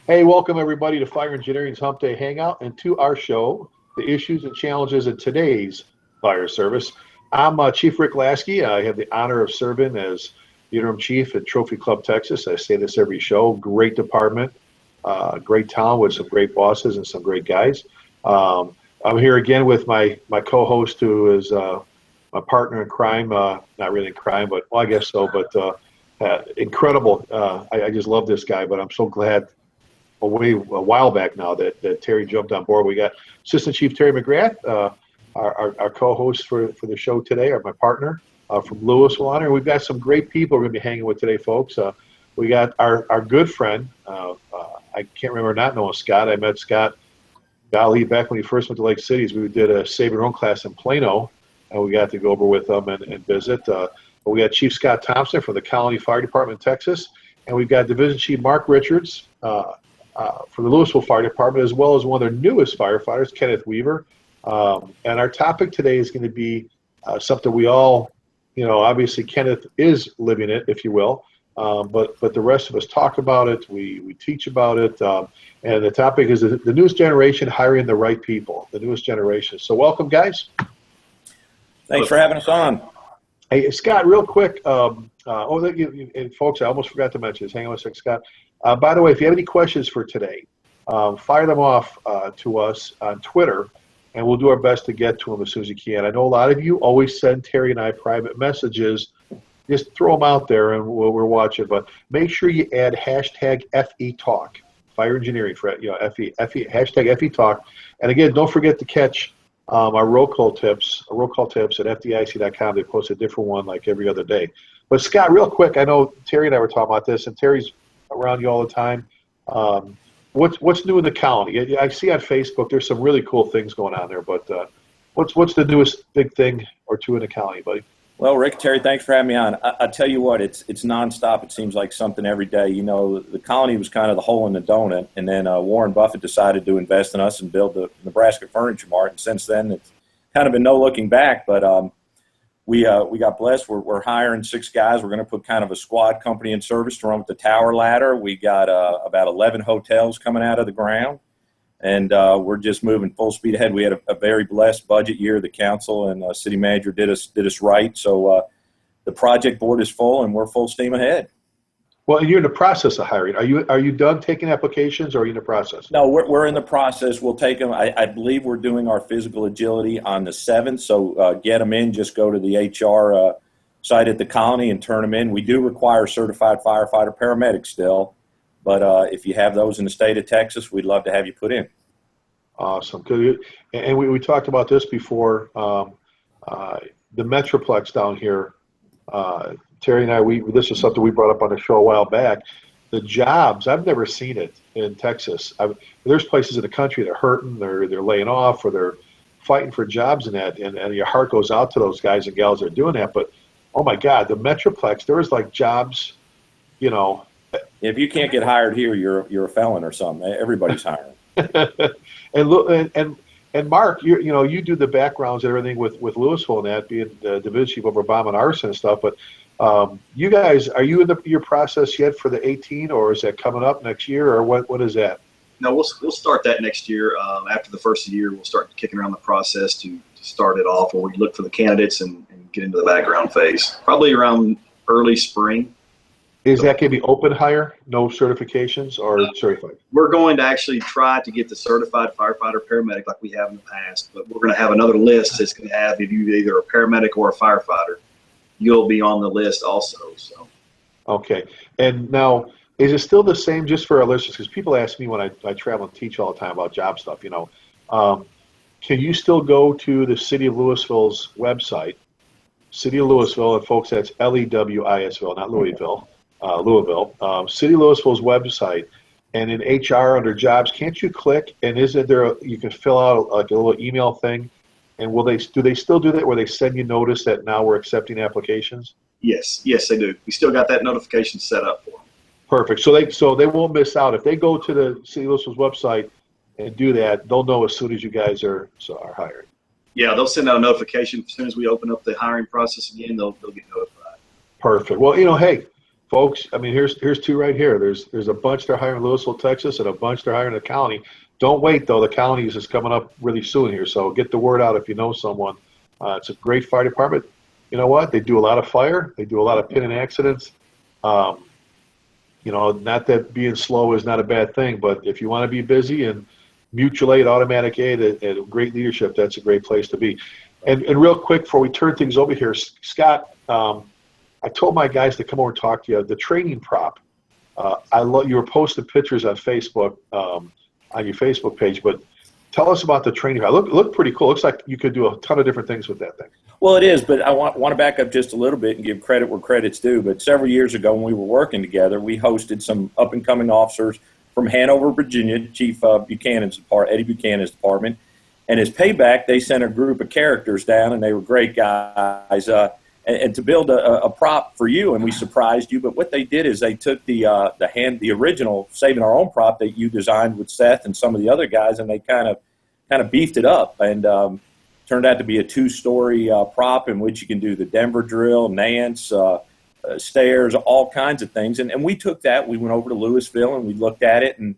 Hey, welcome everybody to Fire Engineering's Humpday Hangout and to our show, the issues and challenges of today's fire service. I'm Chief Rick Lasky. I have the honor of serving as the interim chief at Trophy Club Texas. I say this every show. Great department, great town with some great bosses and some great guys. I'm here again with my co-host, who is my partner in crime. Not really in crime, but well, I guess so. But incredible. I just love this guy. But I'm so glad. A while back now that Terry jumped on board. We got Assistant Chief Terry McGrath, our co-host for the show today, or my partner from Lewisville. And we've got some great people we're going to be hanging with today, folks. We got our good friend. I can't remember not knowing Scott. I met Scott, golly, back when he first went to Lake Cities. We did a Save Your Own class in Plano, and we got to go over with them and visit. We got Chief Scott Thompson from the Colony Fire Department in Texas, and we've got Division Chief Mark Richards from the Lewisville Fire Department, as well as one of their newest firefighters, Kenneth Weaver. And our topic today is going to be something we all, obviously Kenneth is living it, if you will, but the rest of us talk about it, we teach about it, and the topic is the newest generation hiring the right people, the newest generation. So welcome, guys. Thanks for having us on. Hey, Scott, real quick, and folks, I almost forgot to mention this. Hang on a second, Scott. By the way, if you have any questions for today, fire them off to us on Twitter, and we'll do our best to get to them as soon as you can. I know a lot of you always send Terry and I private messages. Just throw them out there, and we're watching. But make sure you add hashtag FETalk, Fire Engineering, for hashtag FETalk. And again, don't forget to catch our roll call tips at FDIC.com. They post a different one like every other day. But Scott, real quick, I know Terry and I were talking about this, and Terry's around you all the time. What's new in the county? I see on Facebook there's some really cool things going on there, but what's the newest big thing or two in the county, buddy? Well, Rick, Terry, thanks for having me on. I tell you what, it's nonstop. It seems like something every day. The colony was kind of the hole in the donut, and then Warren Buffett decided to invest in us and build the Nebraska Furniture Mart. And since then, it's kind of been no looking back. But we got blessed. We're hiring 6 guys. We're going to put kind of a squad company in service to run with the tower ladder. We got about 11 hotels coming out of the ground, and we're just moving full speed ahead. We had a very blessed budget year. The council and city manager did us right. So the project board is full, and we're full steam ahead. Well, and you're in the process of hiring. Are you done taking applications, or are you in the process? No, we're in the process. We'll take them. I believe we're doing our physical agility on the 7th, so get them in. Just go to the HR site at the colony and turn them in. We do require certified firefighter paramedics still, but if you have those in the state of Texas, we'd love to have you put in. Awesome. And we talked about this before. The Metroplex down here, Terry and I, this is something we brought up on the show a while back. The jobs, I've never seen it in Texas. There's places in the country that are hurting, they're laying off, or they're fighting for jobs in that, and your heart goes out to those guys and gals that are doing that. But, oh, my God, the Metroplex, there was like jobs, If you can't get hired here, you're a felon or something. Everybody's hiring. And Mark, you do the backgrounds and everything with Lewisville and that, being the division chief over bomb and arson and stuff. But you guys, are you in your process yet for the 18, or is that coming up next year, or what is that? No, we'll start that next year. After the first of the year, we'll start kicking around the process to start it off, where we look for the candidates and get into the background phase. Probably around early spring. Is that going to be open hire, no certifications, or certified? We're going to actually try to get the certified firefighter paramedic like we have in the past, but we're going to have another list that's going to have, if you're either a paramedic or a firefighter, you'll be on the list also. So. Okay. And now, is it still the same, just for our listeners, because people ask me when I travel and teach all the time about job stuff, can you still go to the City of Lewisville's website, City of Lewisville, and folks, that's Lewisville, not Louisville. Louisville, City of Lewisville's website, and in HR under jobs, can't you click, and isn't there you can fill out like a little email thing, and do they still do that where they send you notice that now we're accepting applications? Yes, they do. We still got that notification set up for them. Perfect. So they won't miss out if they go to the City of Lewisville's website and do that. They'll know as soon as you guys are hired. Yeah, they'll send out a notification as soon as we open up the hiring process again. They'll get notified. Perfect. Well, hey. folks, I mean, here's two right here. There's a bunch they're hiring in Lewisville, Texas, and a bunch they're hiring in the county. Don't wait, though. The counties is coming up really soon here, so get the word out if you know someone. It's a great fire department. You know what? They do a lot of fire. They do a lot of pin and accidents. You know, not that being slow is not a bad thing, but if you want to be busy and mutual aid, automatic aid, and great leadership, that's a great place to be. And real quick, before we turn things over here, Scott, I told my guys to come over and talk to you. The training prop, you were posting pictures on Facebook, on your Facebook page, but tell us about the training prop. Look pretty cool. Looks like you could do a ton of different things with that thing. Well, it is, but I want to back up just a little bit and give credit where credit's due. But several years ago when we were working together, we hosted some up-and-coming officers from Hanover, Virginia, Chief Buchanan's department, Eddie Buchanan's department. And as payback, they sent a group of characters down, and they were great guys, and to build a prop for you, and we surprised you. But what they did is they took the original Saving Our Own prop that you designed with Seth and some of the other guys, and they kind of beefed it up, and turned out to be a 2-story prop in which you can do the Denver drill, Nance, stairs, all kinds of things. And we took that, we went over to Lewisville, and we looked at it and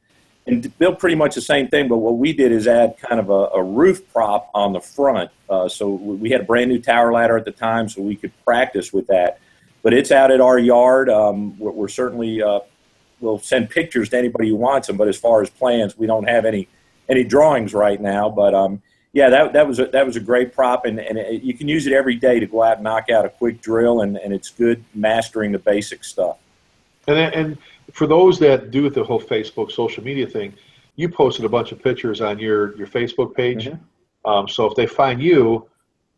built pretty much the same thing. But what we did is add kind of a roof prop on the front. So we had a brand new tower ladder at the time, so we could practice with that. But it's out at our yard. We're certainly we'll send pictures to anybody who wants them. But as far as plans, we don't have any drawings right now. But yeah, that was a great prop, and you can use it every day to go out and knock out a quick drill, and it's good mastering the basic stuff. And for those that do the whole Facebook social media thing, you posted a bunch of pictures on your Facebook page. Mm-hmm. So if they find you,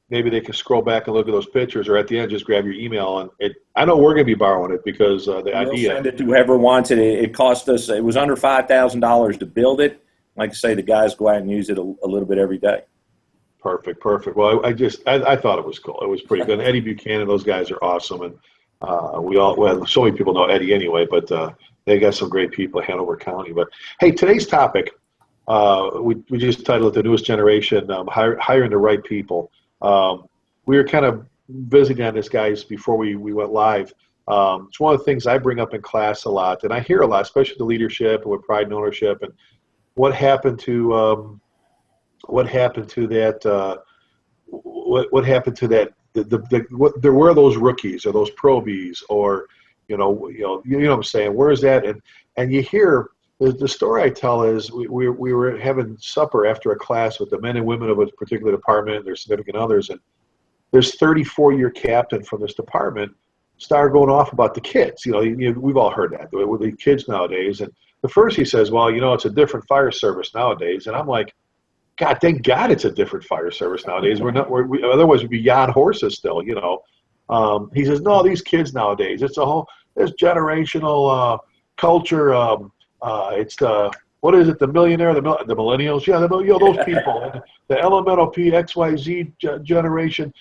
maybe they can scroll back and look at those pictures, or at the end just grab your email. And I know we're going to be borrowing it because the idea. We'll send it to whoever wants it. It cost us. It was under $5,000 to build it. Like I say, the guys go out and use it a little bit every day. Perfect. Well, I thought it was cool. It was pretty good. And Eddie Buchanan, those guys are awesome, and so many people know Eddie anyway, but they got some great people in Hanover County. But hey, today's topic, we just titled it "The Newest Generation: Hiring the Right People." We were kind of visiting on this, guys, before we went live. It's one of the things I bring up in class a lot, and I hear a lot, especially the leadership and with pride and ownership, and what happened to that? What happened to that? There were those rookies or those probies, or you know what I'm saying. Where is that? And you hear the story I tell is we were having supper after a class with the men and women of a particular department and their significant others, and this 34-year captain from this department started going off about the kids. We've all heard that with the kids nowadays. And the first he says, well, it's a different fire service nowadays, and I'm like, God, thank God it's a different fire service nowadays. Otherwise we'd be yon horses still, He says, no, these kids nowadays, there's generational culture. It's what is it, the millionaire, the millennials? Yeah, those people, and the elemental P, XYZ generation,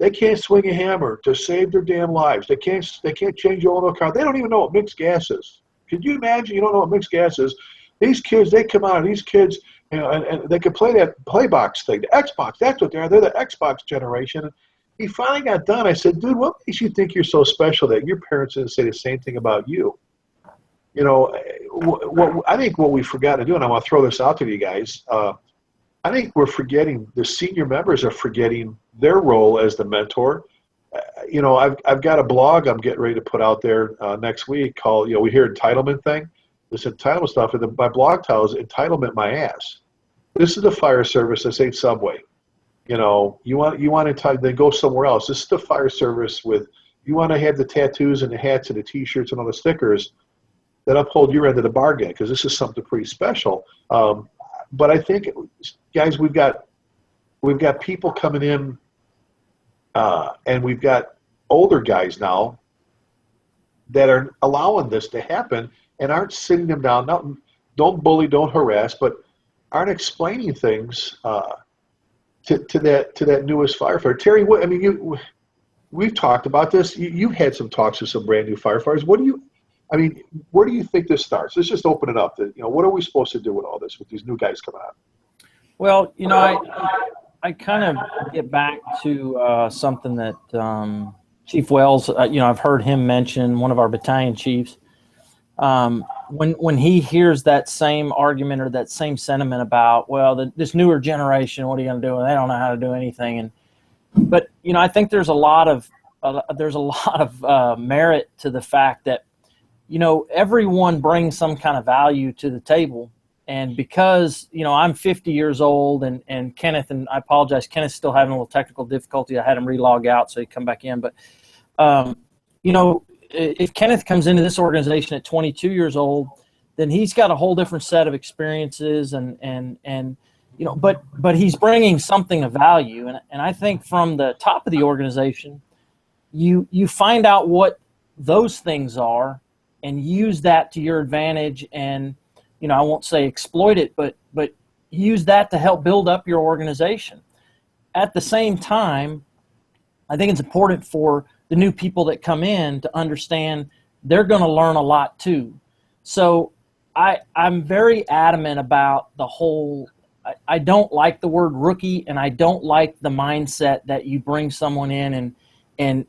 they can't swing a hammer to save their damn lives. They can't change the oil in a car. They don't even know what mixed gas is. Could you imagine you don't know what mixed gas is? These kids, they come out, these kids, and they can play that playbox thing, the Xbox. That's what they are. They're the Xbox generation. And he finally got done. I said, dude, what makes you think you're so special that your parents didn't say the same thing about you? I think what we forgot to do, and I want to throw this out to you guys, I think we're forgetting, the senior members are forgetting their role as the mentor. I've got a blog I'm getting ready to put out there next week called, we hear entitlement thing. This entitlement stuff, and my blog title is Entitlement My Ass. This is the fire service. This ain't Subway. You want entitled, then go somewhere else. This is the fire service you want to have the tattoos and the hats and the T-shirts and all the stickers that uphold your end of the bargain, because this is something pretty special. But I think, guys, we've got people coming in, and we've got older guys now that are allowing this to happen and aren't sitting them down. Don't bully, don't harass, but aren't explaining things to that newest firefighter. Terry, we've talked about this. You've had some talks with some brand new firefighters. Where do you think this starts? Let's just open it up. What are we supposed to do with all this, with these new guys coming out? Well, I kind of get back to something that Chief Wells, I've heard him mention, one of our battalion chiefs, when he hears that same argument or that same sentiment about, well, this newer generation, what are you going to do? They don't know how to do anything. But I think there's a lot of merit to the fact that everyone brings some kind of value to the table. And because, I'm 50 years old and Kenneth, and I apologize, Kenneth's still having a little technical difficulty. I had him relog out so he'd come back in. But, if Kenneth comes into this organization at 22 years old, then he's got a whole different set of experiences but he's bringing something of value. And I think from the top of the organization, you find out what those things are and use that to your advantage and, I won't say exploit it, but use that to help build up your organization. At the same time, I think it's important for the new people that come in to understand they're going to learn a lot too. So I'm very adamant about the whole, I don't like the word rookie, and I don't like the mindset that you bring someone in and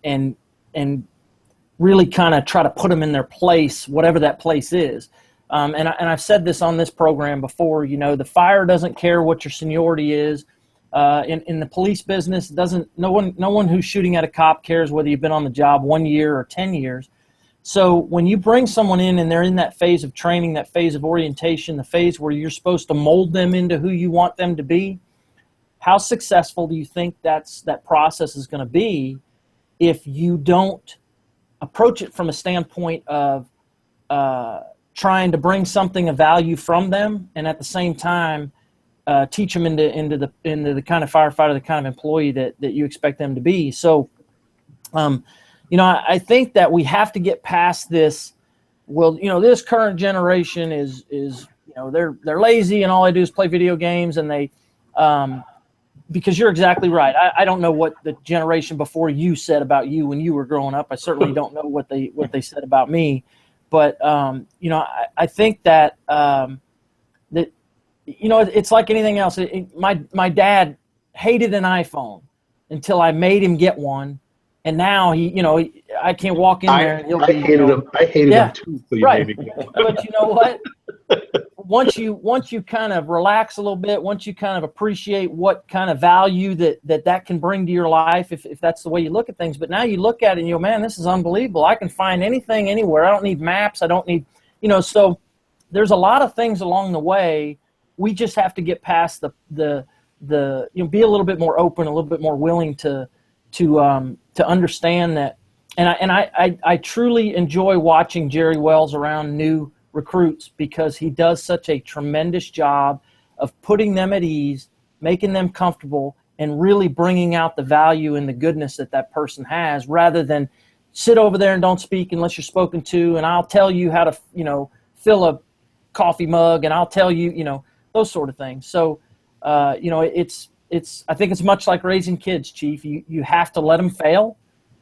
really kind of try to put them in their place, whatever that place is. And I've said this on this program before, the fire doesn't care what your seniority is. In the police business, no one who's shooting at a cop cares whether you've been on the job 1 year or 10 years. So when you bring someone in and they're in that phase of training, that phase of orientation, the phase where you're supposed to mold them into who you want them to be, how successful do you think that process is going to be if you don't approach it from a standpoint of trying to bring something of value from them, and at the same time teach them into the kind of firefighter, the kind of employee that you expect them to be. So, I think that we have to get past this. Well, this current generation is they're lazy and all they do is play video games, and they because you're exactly right. I don't know what the generation before you said about you when you were growing up. I certainly don't know what they said about me. But, I think that it's like anything else. My dad hated an iPhone until I made him get one. And now I can't walk in there and he'll I hated him too. So you right. made me get one. But you know what? Once you kind of relax a little bit, once you kind of appreciate what kind of value that can bring to your life, if that's the way you look at things. But now you look at it and you go, man, this is unbelievable. I can find anything anywhere. I don't need maps. I don't need, so there's a lot of things along the way. We just have to get past the be a little bit more open, a little bit more willing to understand that. And I truly enjoy watching Jerry Wells around new recruits because he does such a tremendous job of putting them at ease, making them comfortable, and really bringing out the value and the goodness that person has, rather than sit over there and don't speak unless you're spoken to, and I'll tell you how to, fill a coffee mug, and I'll tell you, those sort of things. So, I think it's much like raising kids, Chief. You have to let them fail.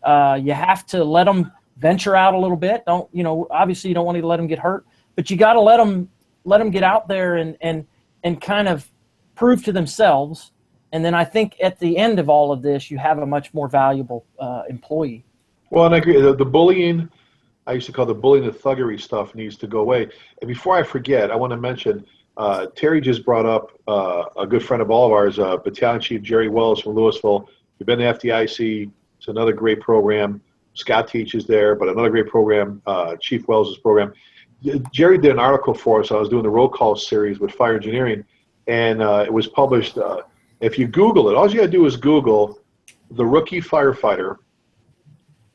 You have to let them venture out a little bit. Obviously you don't want to let them get hurt, but you got to let them get out there and kind of prove to themselves. And then I think at the end of all of this, you have a much more valuable employee. Well, and I agree. The bullying, I used to call the bullying and thuggery stuff, needs to go away. And before I forget, I want to mention Terry just brought up a good friend of all of ours, Battalion Chief Jerry Wells from Lewisville. We've been to FDIC. It's another great program. Scott teaches there, but another great program, Chief Wells' program. Jerry did an article for us. I was doing the roll call series with fire engineering, and it was published. If you Google it, all you got to do is Google the rookie firefighter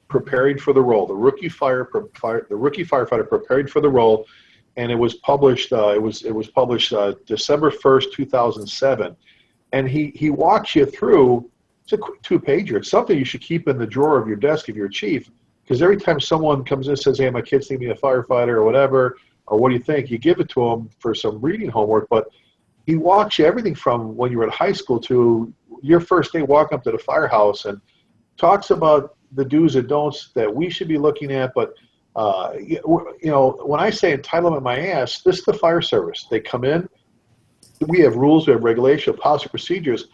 preparing for the role. The rookie firefighter preparing for the role, and it was published. It was published December 1st, 2007, and he walks you through. It's a quick 2-pager. It's something you should keep in the drawer of your desk if you're a chief, because every time someone comes in and says, hey, my kids think me a firefighter or whatever, or what do you think, you give it to them for some reading homework. But he walks you everything from when you were at high school to your first day walking up to the firehouse, and talks about the do's and don'ts that we should be looking at. But, when I say entitlement my ass, this is the fire service. They come in. We have rules, we have regulation, policy, procedures.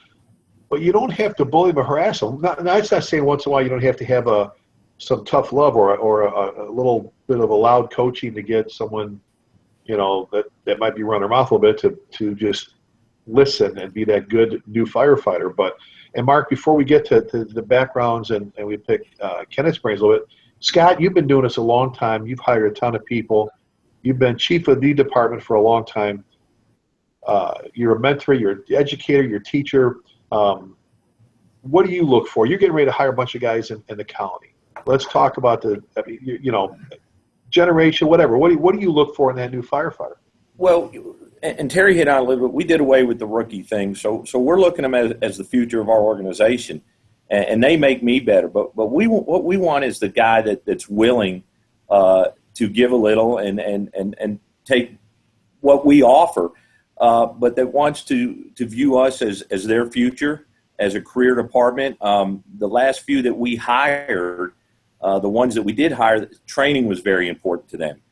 But you don't have to bully them or harass them. That's not saying once in a while you don't have to have a some tough love or a little bit of a loud coaching to get someone, that might be running their mouth a little bit to just listen and be that good new firefighter. And Mark, before we get to the backgrounds and we pick Kenneth's brains a little bit, Scott, you've been doing this a long time. You've hired a ton of people. You've been chief of the department for a long time. You're a mentor, you're an educator, you're a teacher. What do you look for? You're getting ready to hire a bunch of guys in the county. Let's talk about generation, whatever. What do you look for in that new firefighter? Well, and Terry hit on a little bit. We did away with the rookie thing, so we're looking at them as the future of our organization, and they make me better. But what we want is the guy that's willing to give a little and take what we offer, but that wants to view us as their future, as a career department. The last few that we hired, the ones that we did hire, training was very important to them.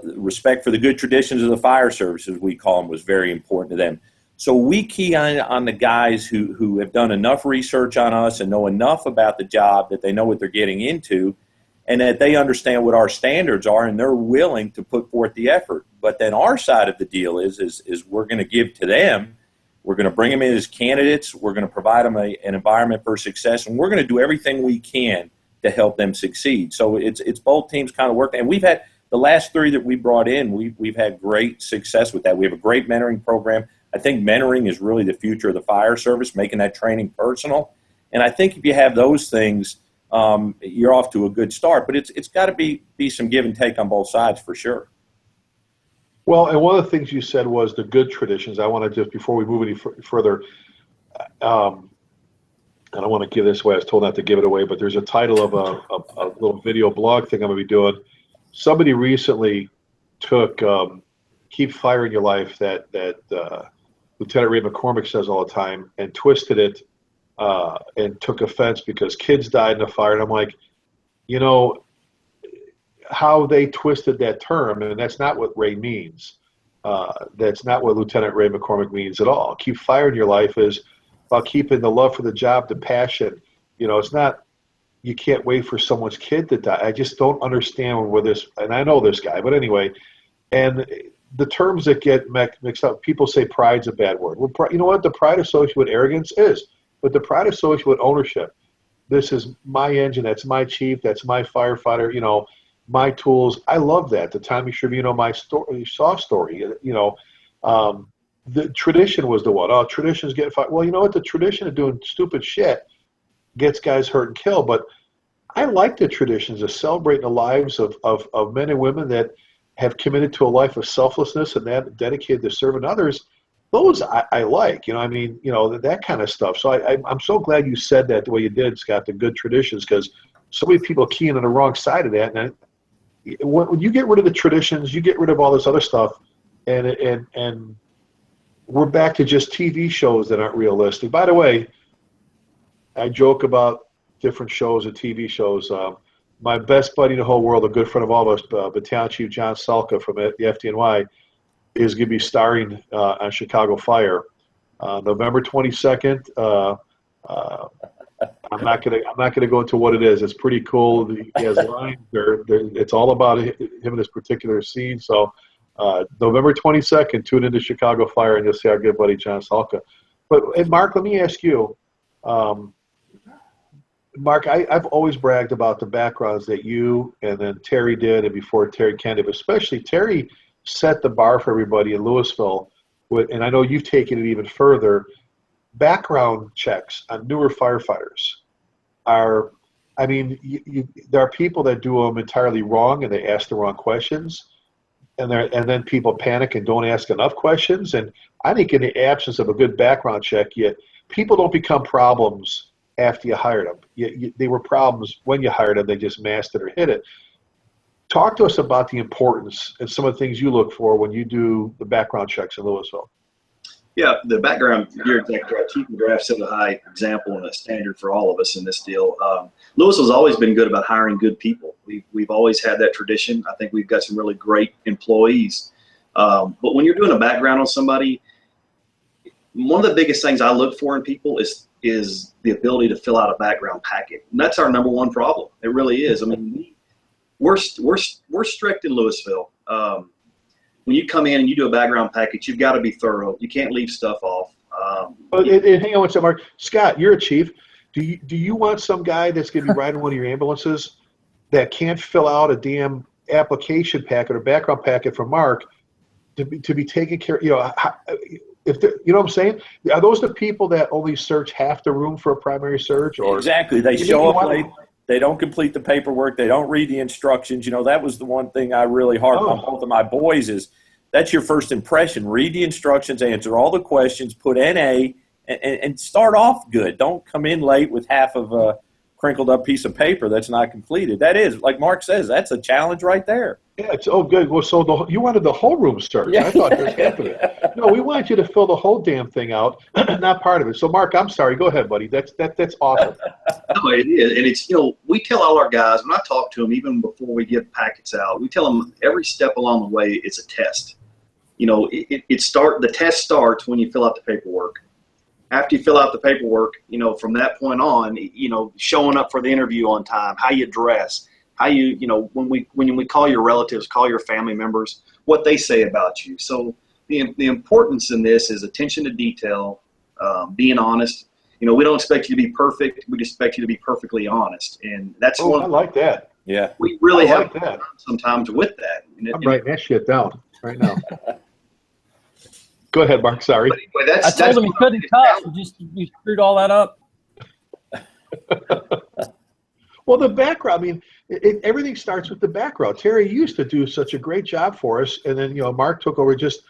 Respect for the good traditions of the fire service, as we call them, was very important to them. So we key on the guys who have done enough research on us and know enough about the job that they know what they're getting into, and that they understand what our standards are, and they're willing to put forth the effort. But then our side of the deal is we're going to give to them. We're going to bring them in as candidates. We're going to provide them an environment for success, and we're going to do everything we can to help them succeed. So it's both teams kind of working, and we've had the last 3 that we brought in. We've had great success with that. We have a great mentoring program. I think mentoring is really the future of the fire service, making that training personal. And I think if you have those things, you're off to a good start. But it's got to be some give and take on both sides for sure. Well, and one of the things you said was the good traditions. I want to just, before we move any further, I don't want to give this away. I was told not to give it away, but there's a title of a little video blog thing I'm going to be doing. Somebody recently took "Keep Fire in Your Life" that Lieutenant Ray McCormick says all the time, and twisted it and took offense because kids died in a fire. And I'm like, how they twisted that term, and that's not what Ray means. That's not what Lieutenant Ray McCormick means at all. Keep fire in your life is about keeping the love for the job, the passion. It's not, you can't wait for someone's kid to die. I just don't understand where this, and I know this guy, but anyway, and the terms that get mixed up, people say pride's a bad word. Well, you know what? The pride associated with arrogance is, but the pride associated with ownership. This is my engine. That's my chief. That's my firefighter. My tools. I love that. The Tommy Schervino, my story, soft story. The tradition was the one. Oh, traditions get fired. Well, you know what? The tradition of doing stupid shit gets guys hurt and killed. But I like the traditions of celebrating the lives of men and women that have committed to a life of selflessness and that dedicated to serving others. Those I like. That kind of stuff. So I'm so glad you said that the way you did, Scott. The good traditions, because so many people keying on the wrong side of that. And when you get rid of the traditions, you get rid of all this other stuff, and we're back to just TV shows that aren't realistic. By the way, I joke about different shows and TV shows. My best buddy in the whole world, a good friend of all of us, Battalion Chief John Salka from the FDNY, is going to be starring on Chicago Fire, November 22nd. I'm not gonna go into what it is. It's pretty cool. He has lines. It's all about him in this particular scene. So November 22nd, tune into Chicago Fire, and you'll see our good buddy John Salka. But Mark, let me ask you, Mark. I've always bragged about the backgrounds that you and then Terry did, and before Terry Kenneth, especially Terry set the bar for everybody in Lewisville. And I know you've taken it even further. Background checks on newer firefighters there are people that do them entirely wrong and they ask the wrong questions, and then people panic and don't ask enough questions. And I think in the absence of a good background check, people don't become problems after you hired them. They were problems when you hired them. They just masked it or hid it. Talk to us about the importance and some of the things you look for when you do the background checks in Lewisville. Yeah, the background, you're exactly right. Chief McGrath set a high example and a standard for all of us in this deal. Lewisville's always been good about hiring good people. We've always had that tradition. I think we've got some really great employees. But when you're doing a background on somebody, one of the biggest things I look for in people is is the ability to fill out a background packet. And that's our number one problem. It really is. I mean, we're strict in Lewisville. When you come in and you do a background package, you've got to be thorough. You can't leave stuff off. Hang on one second, Mark. Scott, you're a chief. Do you want some guy that's going to be riding one of your ambulances that can't fill out a damn application packet or background packet from Mark to be taken care of? You know, you know what I'm saying? Are those the people that only search half the room for a primary search? Or exactly, they show up late. They don't complete the paperwork. They don't read the instructions. You know, that was the one thing I really harped on both of my boys is that's your first impression. Read the instructions, answer all the questions, put NA, and start off good. Don't come in late with half of a crinkled up piece of paper that's not completed. That is, like Mark says, that's a challenge right there. Yeah, it's good. Well, so you wanted the whole room searched. Yeah. I thought that's half of it. No, we want you to fill the whole damn thing out, not part of it. So, Mark, I'm sorry. Go ahead, buddy. That's awesome. No, it is. And it's, you know, we tell all our guys, when I talk to them, even before we give packets out, we tell them every step along the way it's a test. You know, the test starts when you fill out the paperwork. After you fill out the paperwork, you know, from that point on, you know, showing up for the interview on time, how you dress, how you know, when we call your relatives, call your family members, what they say about you. So the importance in this is attention to detail, being honest. You know, we don't expect you to be perfect. We just expect you to be perfectly honest. And that's I like that. Yeah. We really have that sometimes with that. I'm writing that shit down right now. Go ahead, Mark. Sorry. But anyway, I told him he couldn't cut. You screwed all that up. Well, the background, I mean, everything starts with the background. Terry used to do such a great job for us, and then, you know, Mark took over. Just,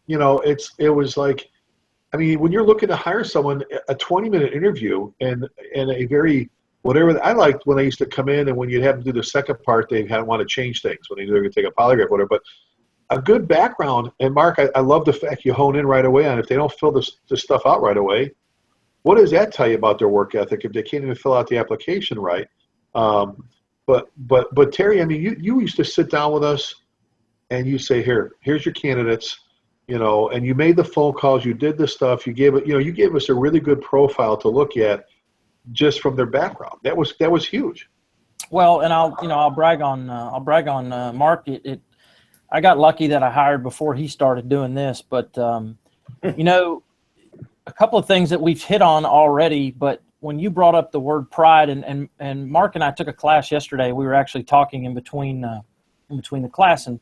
you know, it was like, I mean, when you're looking to hire someone, a 20-minute interview and a very, whatever, I liked when I used to come in and when you'd have them do the second part, they had to want to change things when they were going to take a polygraph, whatever. But a good background, and Mark, I love the fact you hone in right away on if they don't fill this stuff out right away, what does that tell you about their work ethic if they can't even fill out the application right? But Terry, I mean, you used to sit down with us and you say, here's your candidates, you know, and you made the phone calls, you did the stuff, you gave us a really good profile to look at just from their background. That was huge. Well, and I'll brag on Mark. I got lucky that I hired before he started doing this, but you know, a couple of things that we've hit on already, but when you brought up the word pride, and Mark and I took a class yesterday, we were actually talking in between the class, and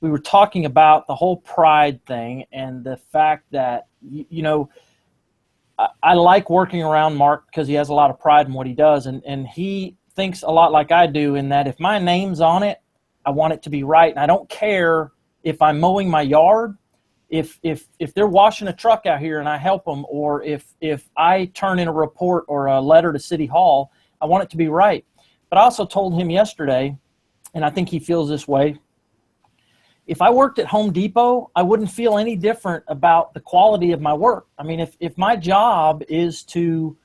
we were talking about the whole pride thing and the fact that, you know, I like working around Mark because he has a lot of pride in what he does, and he thinks a lot like I do in that if my name's on it, I want it to be right, and I don't care if I'm mowing my yard, if they're washing a truck out here and I help them, or if I turn in a report or a letter to City Hall, I want it to be right. But I also told him yesterday, and I think he feels this way, if I worked at Home Depot, I wouldn't feel any different about the quality of my work. I mean, if my job is to,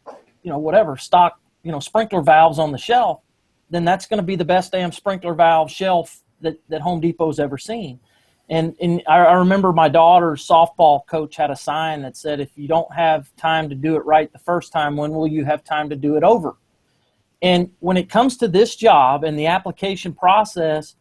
you know, whatever, stock, you know, sprinkler valves on the shelf, then that's going to be the best damn sprinkler valve shelf that Home Depot's ever seen. And I remember my daughter's softball coach had a sign that said, if you don't have time to do it right the first time, when will you have time to do it over? And when it comes to this job and the application process,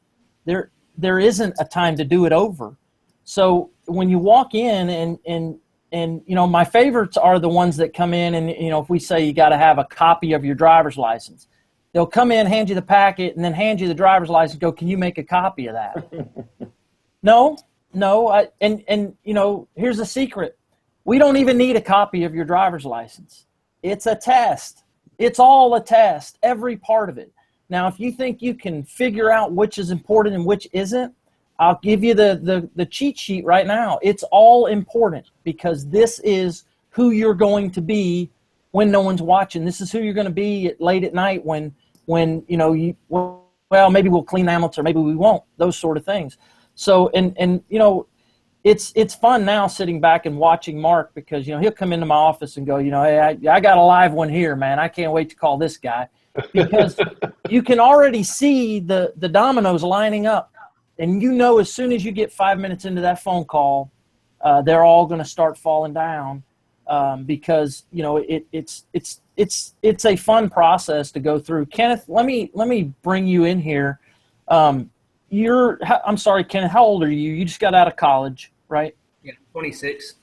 there isn't a time to do it over. So when you walk in and you know, my favorites are the ones that come in and, you know, if we say you got to have a copy of your driver's license, they'll come in, hand you the packet, and then hand you the driver's license, go, can you make a copy of that? No. And you know, here's the secret. We don't even need a copy of your driver's license. It's a test. It's all a test, every part of it. Now, if you think you can figure out which is important and which isn't, I'll give you the cheat sheet right now. It's all important because this is who you're going to be when no one's watching. This is who you're going to be late at night when you know, well, maybe we'll clean the ambulance or maybe we won't, those sort of things. So, and you know, it's fun now sitting back and watching Mark because, you know, he'll come into my office and go, you know, hey, I got a live one here, man. I can't wait to call this guy because you can already see the dominoes lining up. And you know, as soon as you get 5 minutes into that phone call, they're all going to start falling down. because it's a fun process to go through. Kenneth, let me bring you in here. I'm sorry, Kenneth, how old are you? You just got out of college, right? Yeah, 26.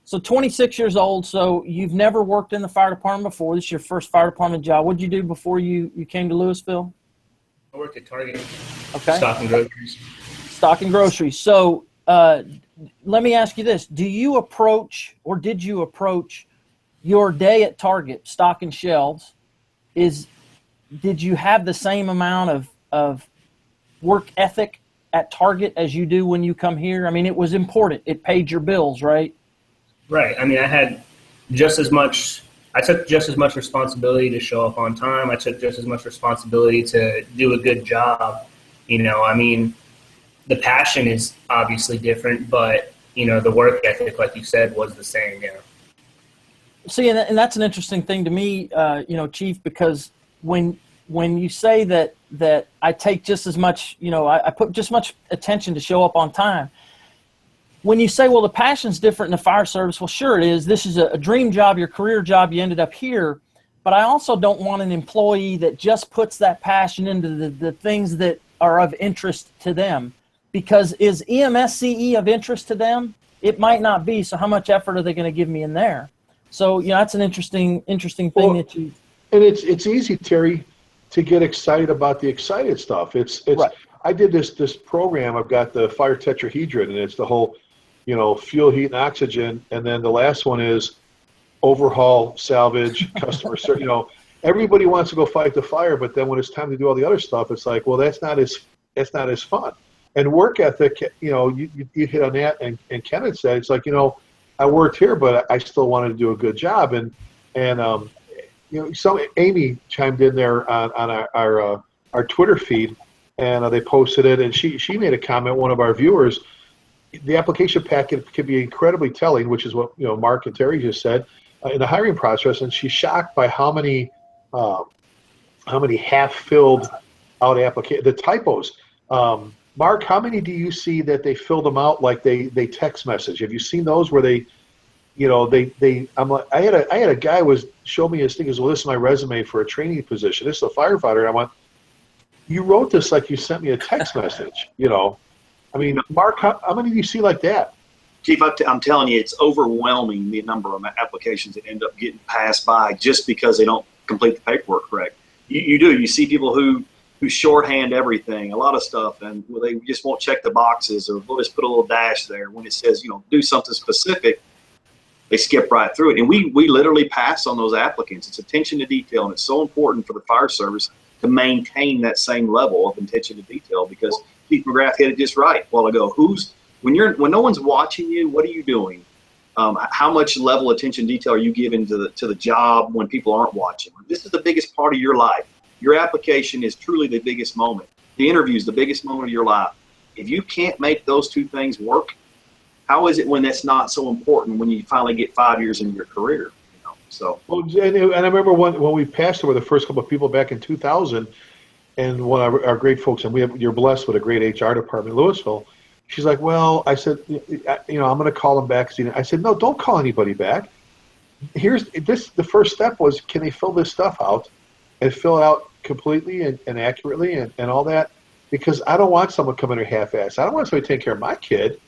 So 26 years old. So you've never worked in the fire department before. This is your first fire department job. What did you do before you came to Lewisville? I worked at Target. Okay. Stocking groceries. Stocking groceries. So let me ask you this. Did you approach your day at Target stocking shelves? Did you have the same amount of work ethic at Target as you do when you come here? I mean, it was important. It paid your bills, right? Right. I mean, I took just as much responsibility to show up on time. I took just as much responsibility to do a good job. I mean, the passion is obviously different, but, the work ethic, like you said, was the same. Yeah. See, and that's an interesting thing to me, Chief, because when you say that I take just as much, I put just much attention to show up on time. When you say, well, the passion's different in the fire service, well, sure it is. This is a dream job, your career job. You ended up here. But I also don't want an employee that just puts that passion into the things that are of interest to them. Because is EMSCE of interest to them? It might not be. So how much effort are they going to give me in there? So, that's an interesting thing that you. And it's easy, Terry, to get excited about the excited stuff. It's right. I did this program. I've got the fire tetrahedron, and it's the whole, fuel, heat, and oxygen. And then the last one is overhaul, salvage, customer service. Everybody wants to go fight the fire, but then when it's time to do all the other stuff, it's like, well, that's not as fun. And work ethic, you hit on that. And Kenneth said, it's like, I worked here, but I still wanted to do a good job. And so Amy chimed in there on our Twitter feed, and they posted it, and she made a comment. One of our viewers, the application packet can be incredibly telling, which is what Mark and Terry just said in the hiring process. And she's shocked by how many half-filled out the typos. Mark, how many do you see that they filled them out like they text message? Have you seen those where they? I'm like, I had a guy show me his thing. He goes, well, this is my resume for a training position. This is a firefighter. And I went, you wrote this like you sent me a text message. I mean, Mark, how many do you see like that? Chief, I'm telling you, it's overwhelming the number of applications that end up getting passed by just because they don't complete the paperwork correct. You see people who shorthand everything, a lot of stuff, and they just won't check the boxes, or we'll just put a little dash there when it says, do something specific. They skip right through it. And we literally pass on those applicants. It's attention to detail, and it's so important for the fire service to maintain that same level of attention to detail, because Chief McGrath hit it just right a while ago. When no one's watching you, what are you doing? How much level attention detail are you giving to the job when people aren't watching? This is the biggest part of your life. Your application is truly the biggest moment. The interview is the biggest moment of your life. If you can't make those two things work, how is it when that's not so important when you finally get 5 years into your career? So. Well, and I remember when we passed over the first couple of people back in 2000, and one of our great folks, and you're blessed with a great HR department in Lewisville. She's like, well, I said, I'm going to call them back. I said, no, don't call anybody back. The first step was, can they fill this stuff out and fill it out completely and accurately and all that? Because I don't want someone coming here half-assed. I don't want somebody taking care of my kid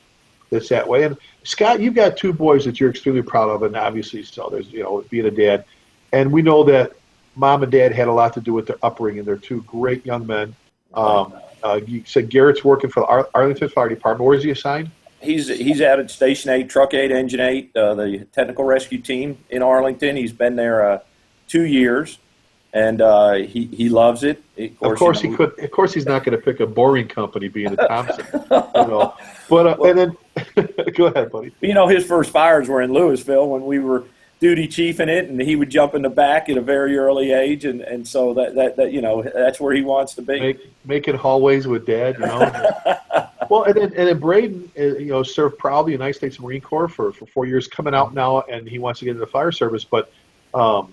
that's that way. And Scott, you've got two boys that you're extremely proud of, and obviously so there's, being a dad. And we know that mom and dad had a lot to do with their upbringing. They're two great young men. You said Garrett's working for the Arlington Fire Department. Where is he assigned? He's out at Station 8, Truck 8, Engine 8, the technical rescue team in Arlington. He's been there 2 years, and he loves it. Of course he's not going to pick a boring company, being a Thompson. But and then go ahead, buddy. His first fires were in Lewisville when we were duty chiefing it, and he would jump in the back at a very early age, and so that that's where he wants to be. Making hallways with Dad, Well, and then Braden, served proudly in the United States Marine Corps for 4 years, coming out now, and he wants to get into the fire service. But, not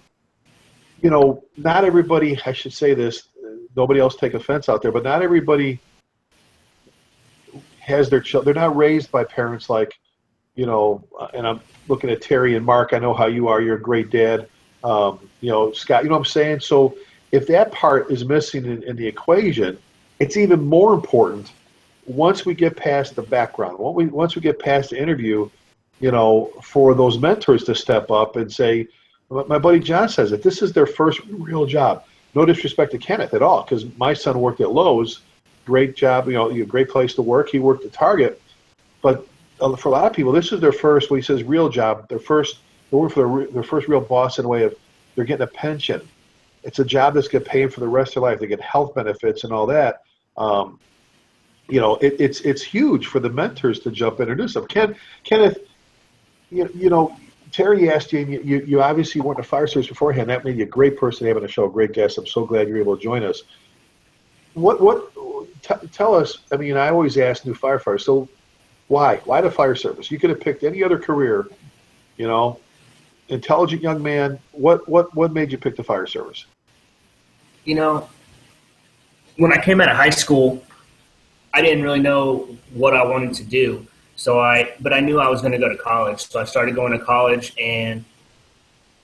everybody, I should say this, nobody else take offense out there, but not everybody has their children. They're not raised by parents like, and I'm looking at Terry and Mark. I know how you are. You're a great dad. Scott, you know what I'm saying? So if that part is missing in the equation, it's even more important once we get past the background. Once we get past the interview, for those mentors to step up and say, my buddy John says it, this is their first real job. No disrespect to Kenneth at all, because my son worked at Lowe's. Great job, great place to work. He worked at Target. But for a lot of people, this is their first, what he says, real job. They're working for their first real boss in a way of they're getting a pension. It's a job that's going to pay them for the rest of their life. They get health benefits and all that. It's huge for the mentors to jump in and do something. Kenneth, Terry asked you, and you obviously weren't a fire service beforehand. That made you a great person to have on the show, a great guest. I'm so glad you're able to join us. Tell us, I always ask new firefighters, so why the fire service? You could have picked any other career, intelligent young man. What made you pick the fire service? When I came out of high school, I didn't really know what I wanted to do. But I knew I was going to go to college. So I started going to college, and,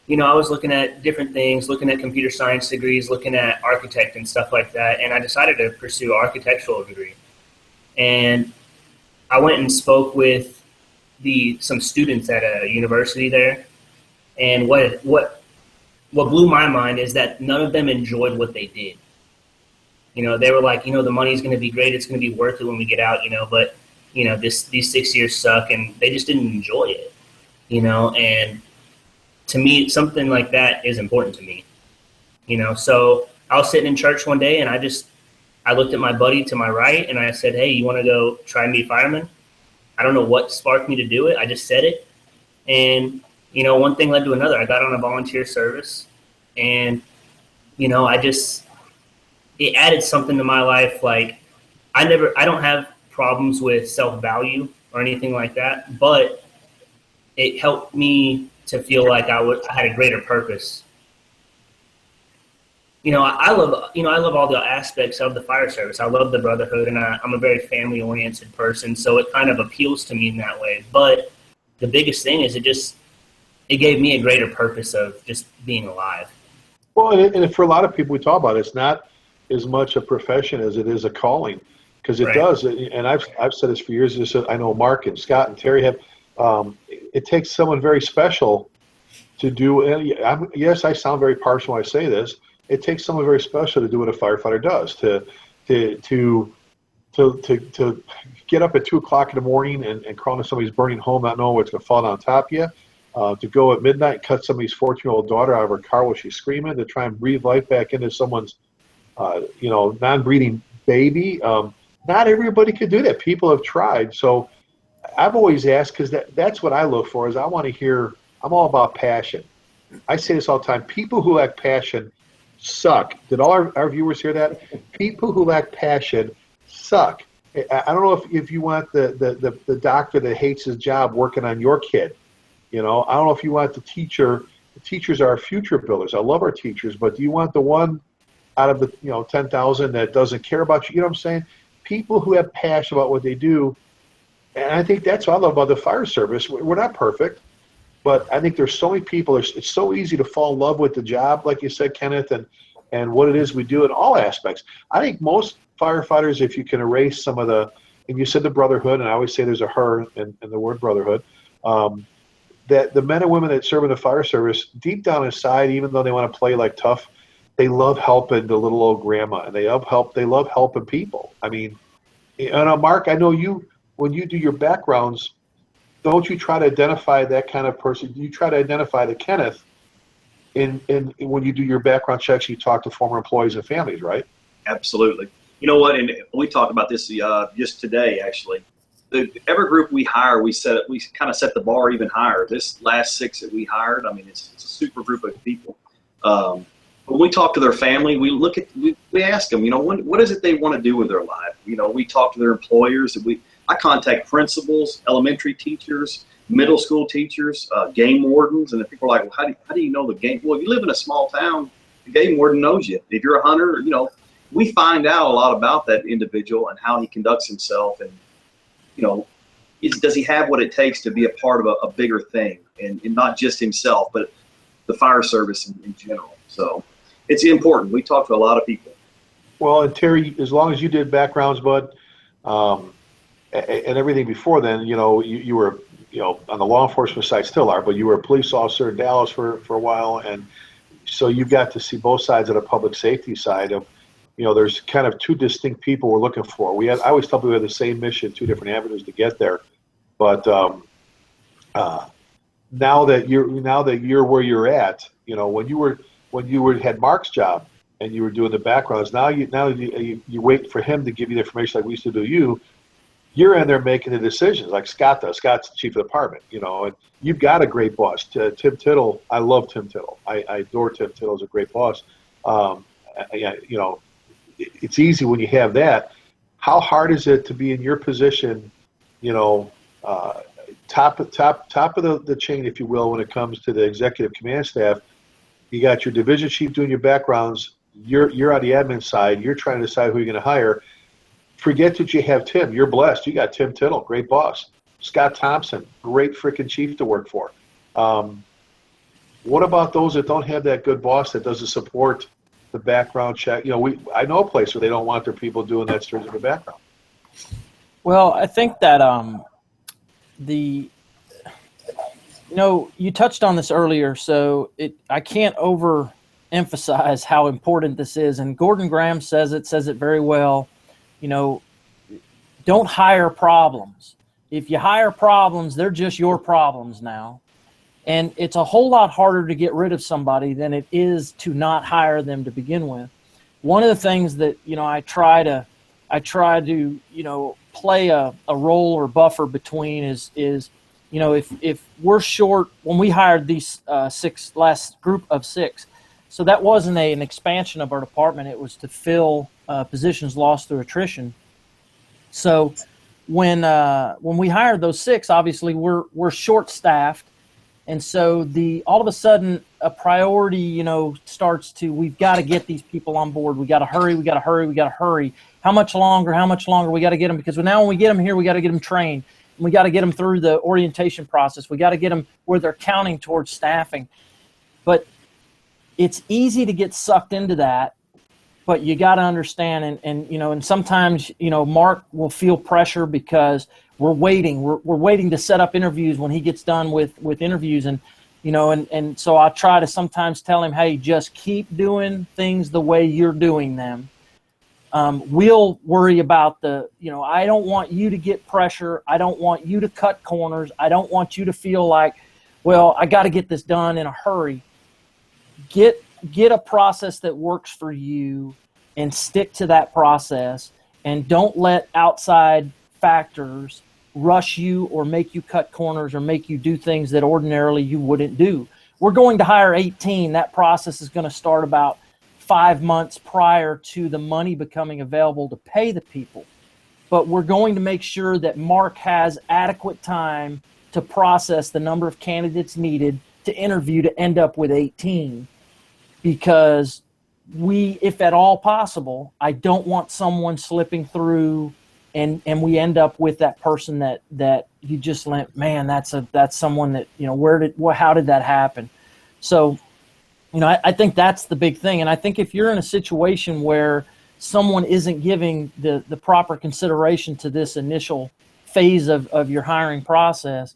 I was looking at different things, looking at computer science degrees, looking at architect and stuff like that. And I decided to pursue an architectural degree. And I went and spoke with some students at a university there. And what blew my mind is that none of them enjoyed what they did. They were like, the money's going to be great. It's going to be worth it when we get out, but these 6 years suck, and they just didn't enjoy it, and to me, something like that is important to me, so I was sitting in church one day, and I looked at my buddy to my right, and I said, hey, you want to go try and be a fireman? I don't know what sparked me to do it. I just said it, and, one thing led to another. I got on a volunteer service, and, it added something to my life. Like, I don't have problems with self-value or anything like that, but it helped me to feel like I had a greater purpose. I love all the aspects of the fire service. I love the brotherhood, and I'm a very family-oriented person, so it kind of appeals to me in that way. But the biggest thing is it gave me a greater purpose of just being alive. Well, and for a lot of people we talk about, it's not as much a profession as it is a calling. Because it does, and I've said this for years. I know Mark and Scott and Terry have. It takes someone very special to do. And yes, I sound very partial when I say this. It takes someone very special to do what a firefighter does. To get up at 2 o'clock in the morning and crawl into somebody's burning home, not knowing what's going to fall on top of you. To go at midnight and cut somebody's 14-year-old daughter out of her car while she's screaming. To try and breathe life back into someone's, non-breathing baby. Not everybody could do that. People have tried. So I've always asked, because that's what I look for, is I want to hear, I'm all about passion. I say this all the time. People who lack passion suck. Did all our viewers hear that? People who lack passion suck. I don't know if you want the doctor that hates his job working on your kid. I don't know if you want the teacher. The teachers are our future builders. I love our teachers, but do you want the one out of the 10,000 that doesn't care about you? You know what I'm saying? People who have passion about what they do, and I think that's what I love about the fire service. We're not perfect, but I think there's so many people. It's so easy to fall in love with the job, like you said, Kenneth, and what it is we do in all aspects. I think most firefighters, if you can erase some of and you said the brotherhood, and I always say there's a her in the word brotherhood, that the men and women that serve in the fire service, deep down inside, even though they want to play like tough, they love helping the little old grandma, and they love helping people. Mark, I know when you do your backgrounds, don't you try to identify that kind of person? You try to identify the Kenneth in when you do your background checks, you talk to former employees and families, right? Absolutely. You know what? And we talked about this just today, actually. Every group we hire, we kind of set the bar even higher. This last 6 that we hired, it's a super group of people. When we talk to their family, we ask them, what is it they want to do with their life? We talk to their employers. I contact principals, elementary teachers, middle school teachers, game wardens, and if people are like, well, how do you know the game? Well, if you live in a small town, the game warden knows you. If you're a hunter, we find out a lot about that individual and how he conducts himself. And, does he have what it takes to be a part of a bigger thing, and not just himself, but the fire service in general. So it's important. We talked to a lot of people. Well, and Terry, as long as you did backgrounds, bud, and everything before then, you were, on the law enforcement side, still are, but you were a police officer in Dallas for a while, and so you got to see both sides of the public safety side of, there's kind of two distinct people we're looking for. I always tell people we have the same mission, two different avenues to get there, but now that you're where you're at, when you had Mark's job and you were doing the backgrounds, now you wait for him to give you the information like we used to do. You're in there making the decisions like Scott does. Scott's the chief of the department, and you've got a great boss. Tim Tittle, I love Tim Tittle. I adore Tim Tittle as a great boss. It's easy when you have that. How hard is it to be in your position, top of the chain, if you will, when it comes to the executive command staff? You got your division chief doing your backgrounds. You're on the admin side. You're trying to decide who you're going to hire. Forget that you have Tim. You're blessed. You got Tim Tittle, great boss. Scott Thompson, great freaking chief to work for. What about those that don't have that good boss that doesn't support the background check? I know a place where they don't want their people doing that stringent background. Well, I think that you touched on this earlier, so I can't overemphasize how important this is. And Gordon Graham says it very well. Don't hire problems. If you hire problems, they're just your problems now. And it's a whole lot harder to get rid of somebody than it is to not hire them to begin with. One of the things that, I try to play a role or buffer between is if we're short, when we hired these last group of 6, so that wasn't an expansion of our department. It was to fill positions lost through attrition. So when we hired those 6, obviously we're short-staffed, and so all of a sudden a priority starts to, we've got to get these people on board. We got to hurry. How much longer? We got to get them, because now when we get them here, we got to get them trained. We got to get them through the orientation process. We got to get them where they're counting towards staffing. But it's easy to get sucked into that, but you got to understand, and sometimes, Mark will feel pressure because we're waiting to set up interviews when he gets done with interviews. And, and so I try to sometimes tell him, hey, just keep doing things the way you're doing them. We'll worry about I don't want you to get pressure. I don't want you to cut corners. I don't want you to feel like, well, I got to get this done in a hurry. Get a process that works for you and stick to that process, and don't let outside factors rush you or make you cut corners or make you do things that ordinarily you wouldn't do. We're going to hire 18. That process is going to start about 5 months prior to the money becoming available to pay the people. But we're going to make sure that Mark has adequate time to process the number of candidates needed to interview to end up with 18. Because if at all possible, I don't want someone slipping through and we end up with that person that you just let, man, that's someone that, how did that happen? So, I think that's the big thing. And I think if you're in a situation where someone isn't giving the proper consideration to this initial phase of your hiring process,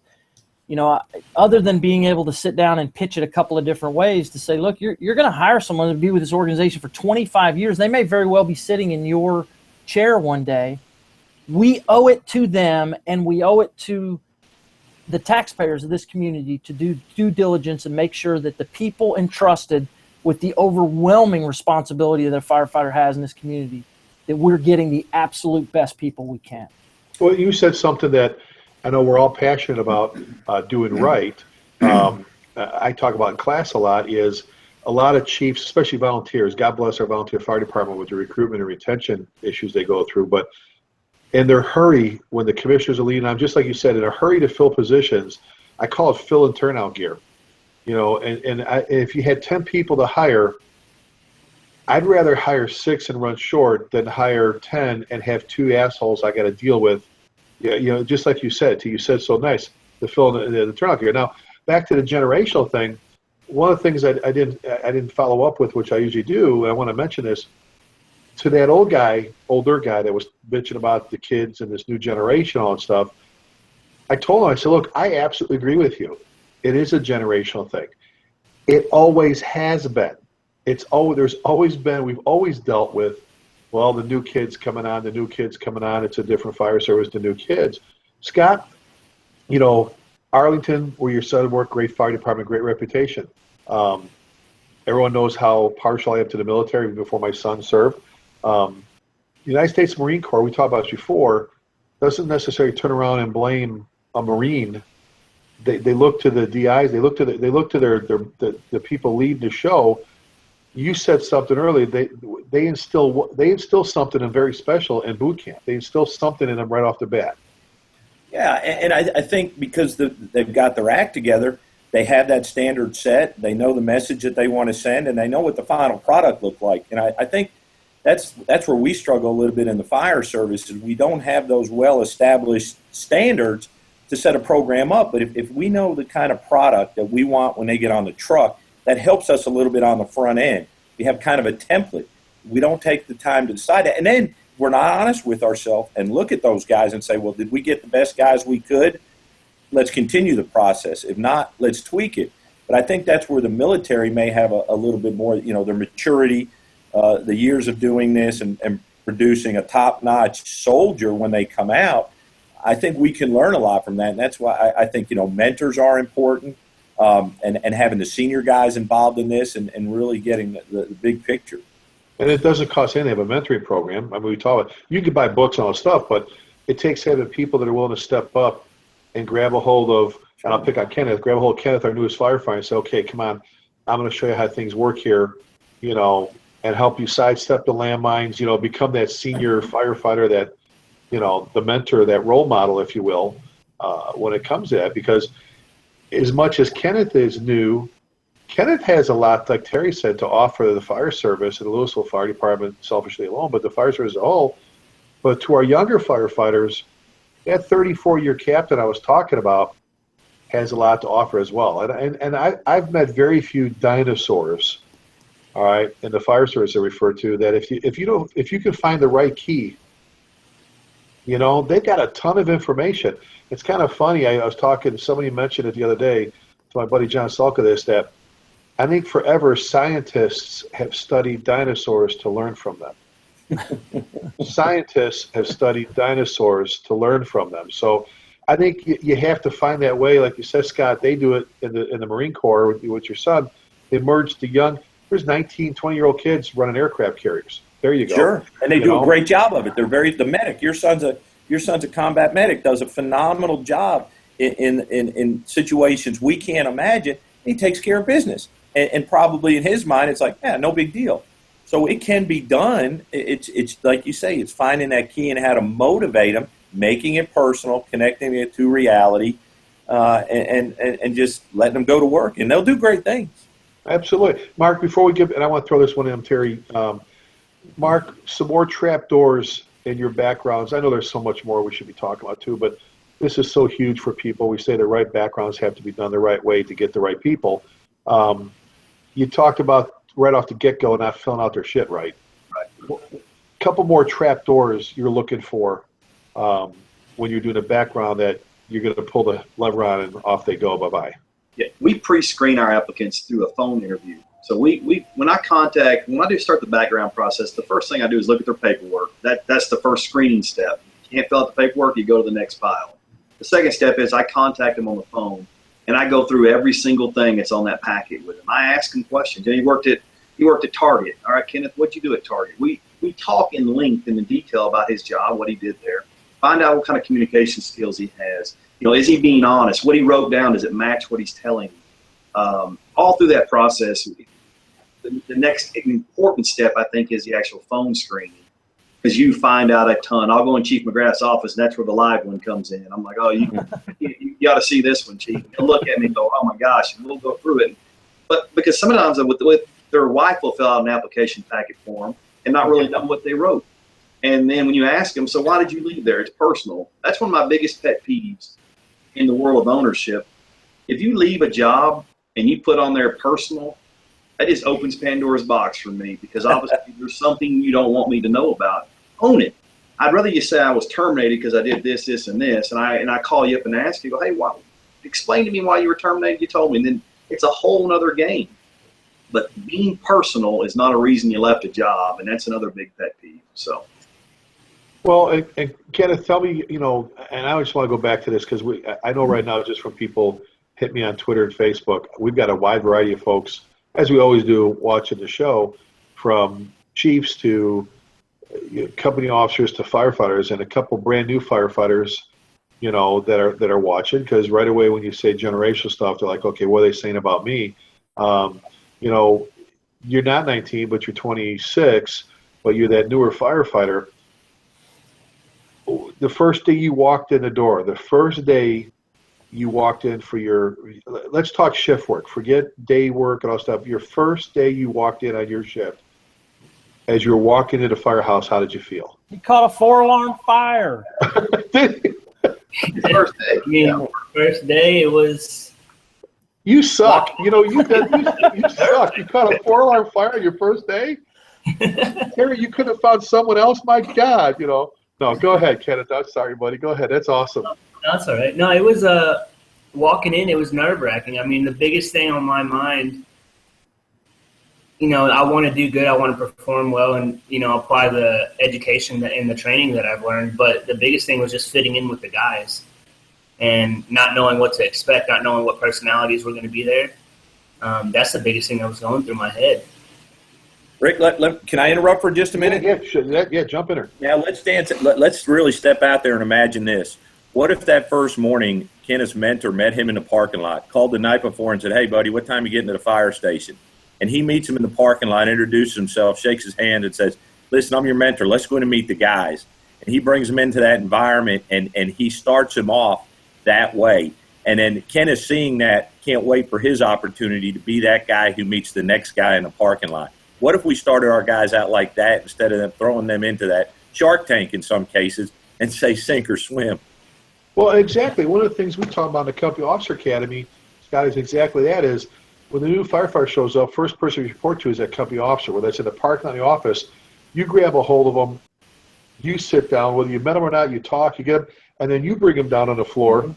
other than being able to sit down and pitch it a couple of different ways to say, look, you're going to hire someone to be with this organization for 25 years. They may very well be sitting in your chair one day. We owe it to them, and we owe it to the taxpayers of this community to do due diligence and make sure that the people entrusted with the overwhelming responsibility that a firefighter has in this community, that we're getting the absolute best people we can. Well, you said something that I know we're all passionate about doing right. I talk about in class a lot is a lot of chiefs, especially volunteers, God bless our volunteer fire department with the recruitment and retention issues they go through, but in their hurry, when the commissioners are leading on, just like you said, in a hurry to fill positions, I call it fill and turnout gear. If you had 10 people to hire, I'd rather hire 6 and run short than hire 10 and have 2 assholes I got to deal with Yeah, just like you said so nice to fill in the turnout gear. Now, back to the generational thing. One of the things I didn't follow up with, which I usually do, and I want to mention this, to that older guy that was bitching about the kids and this new generation, all that stuff. I told him, I said, look, I absolutely agree with you. It is a generational thing. It always has been. There's always been, we've always dealt with, well, the new kids coming on, it's a different fire service, the new kids. Scott, Arlington, where your son worked, great fire department, great reputation. Everyone knows how partial I am to the military before my son served. The United States Marine Corps, we talked about this before, doesn't necessarily turn around and blame a Marine. They look to the DIs, they look to the people leading the show. You said something earlier. They instill something in very special in boot camp. They instill something in them right off the bat. Yeah, and I think because they've got their act together, they have that standard set. They know the message that they want to send, and they know what the final product looked like. And I think that's where we struggle a little bit in the fire service, is we don't have those well-established standards to set a program up. But if we know the kind of product that we want when they get on the truck, that helps us a little bit on the front end. We have kind of a template. We don't take the time to decide that. And then we're not honest with ourselves and look at those guys and say, well, did we get the best guys we could? Let's continue the process. If not, let's tweak it. But I think that's where the military may have a little bit more, their maturity, the years of doing this and producing a top-notch soldier when they come out. I think we can learn a lot from that. And that's why I think, mentors are important. And having the senior guys involved in this and really getting the big picture. And it doesn't cost anything to have a mentoring program. I mean, we talk about, you can buy books and all that stuff, but it takes having people that are willing to step up and grab a hold of, and I'll pick on Kenneth, grab a hold of Kenneth, our newest firefighter, and say, okay, come on, I'm going to show you how things work here, and help you sidestep the landmines, become that senior firefighter that, the mentor, that role model, if you will, when it comes to that. Because as much as Kenneth is new, Kenneth has a lot, like Terry said, to offer the fire service and the Lewisville Fire Department selfishly alone, but the fire service as a whole. But to our younger firefighters, that 34-year captain I was talking about has a lot to offer as well. And I've met very few dinosaurs, all right, in the fire service I refer to, that if you can find the right key, they've got a ton of information. It's kind of funny. I was talking, somebody mentioned it the other day to my buddy John Salka, that I think forever scientists have studied dinosaurs to learn from them. Scientists have studied dinosaurs to learn from them. So I think you have to find that way. Like you said, Scott, they do it in the Marine Corps with your son. They merge the young. There's 19, 20-year-old kids running aircraft carriers. There you go. Sure, and they do a great job of it. They're the medic. Your son's a combat medic. Does a phenomenal job in situations we can't imagine. He takes care of business, and probably in his mind, it's like, yeah, no big deal. So it can be done. It's like you say, it's finding that key and how to motivate them, making it personal, connecting it to reality, and just letting them go to work, and they'll do great things. Absolutely. Mark, before we and I want to throw this one in, Terry. Mark, some more trapdoors in your backgrounds. I know there's so much more we should be talking about too, but this is so huge for people. We say the right backgrounds have to be done the right way to get the right people. You talked about right off the get-go not filling out their shit right. A couple more trapdoors you're looking for when you're doing a background that you're going to pull the lever on and off they go. Bye-bye. Yeah, we pre-screen our applicants through a phone interview. So when I do start the background process, the first thing I do is look at their paperwork. That's the first screening step. If you can't fill out the paperwork, you go to the next file. The second step is I contact them on the phone, and I go through every single thing that's on that packet with them. I ask them questions. You worked at Target. All right, Kenneth, what'd you do at Target? We talk in length and in detail about his job, what he did there. Find out what kind of communication skills he has. Is he being honest? What he wrote down, does it match what he's telling you? All through that process, the next important step, I think, is the actual phone screening, because you find out a ton. I'll go in Chief McGrath's office, and that's where the live one comes in. I'm like, oh, you got to see this one, Chief. He'll look at me and go, oh, my gosh, and we'll go through it. But because sometimes with their wife will fill out an application packet form and not really know what they wrote. And then when you ask them, so why did you leave there? It's personal. That's one of my biggest pet peeves in the world of ownership. If you leave a job and you put on there personal, that just opens Pandora's box for me, because obviously there's something you don't want me to know about. Own it. I'd rather you say I was terminated because I did this, this, and this, and I call you up and ask you, hey, why? Explain to me why you were terminated. You told me, and then it's a whole nother game. But being personal is not a reason you left a job, and that's another big pet peeve. So. Well, and Kenneth, tell me, and I just want to go back to this because I know right now, just from people hit me on Twitter and Facebook, we've got a wide variety of folks, as we always do, watching the show, from chiefs to company officers to firefighters, and a couple brand new firefighters, that are watching, because right away when you say generational stuff, they're like, okay, what are they saying about me? You're not 19, but you're 26, but you're that newer firefighter. The first day you walked in the door, the first day you walked in for let's talk shift work, forget day work and all stuff. Your first day you walked in on your shift, as you were walking into the firehouse, how did you feel? You caught a 4-alarm fire. First day. First day it was. You suck. You suck. You caught a 4-alarm fire on your first day? Terry, you could have found someone else? My God, No, go ahead, Kenneth. I'm sorry, buddy. Go ahead. That's awesome. No, that's all right. No, it was walking in, it was nerve-wracking. I mean, the biggest thing on my mind, I want to do good. I want to perform well and, apply the education and the training that I've learned. But the biggest thing was just fitting in with the guys and not knowing what to expect, not knowing what personalities were going to be there. That's the biggest thing that was going through my head. Rick, can I interrupt for just a minute? Yeah, jump in there. Yeah, let's really step out there and imagine this. What if that first morning, Kenneth's mentor met him in the parking lot, called the night before and said, hey, buddy, what time are you getting to the fire station? And he meets him in the parking lot, introduces himself, shakes his hand, and says, listen, I'm your mentor. Let's go in and meet the guys. And he brings him into that environment, and he starts him off that way. And then Kenneth, seeing that, can't wait for his opportunity to be that guy who meets the next guy in the parking lot. What if we started our guys out like that instead of them throwing them into that shark tank in some cases and say sink or swim? Well, exactly. One of the things we talk about in the Company Officer Academy, Scott, is exactly that is when the new firefighter shows up, first person you report to is that company officer, whether it's in the parking lot in the office. You grab a hold of them, you sit down, whether you met them or not, you talk, you get them, and then you bring them down on the floor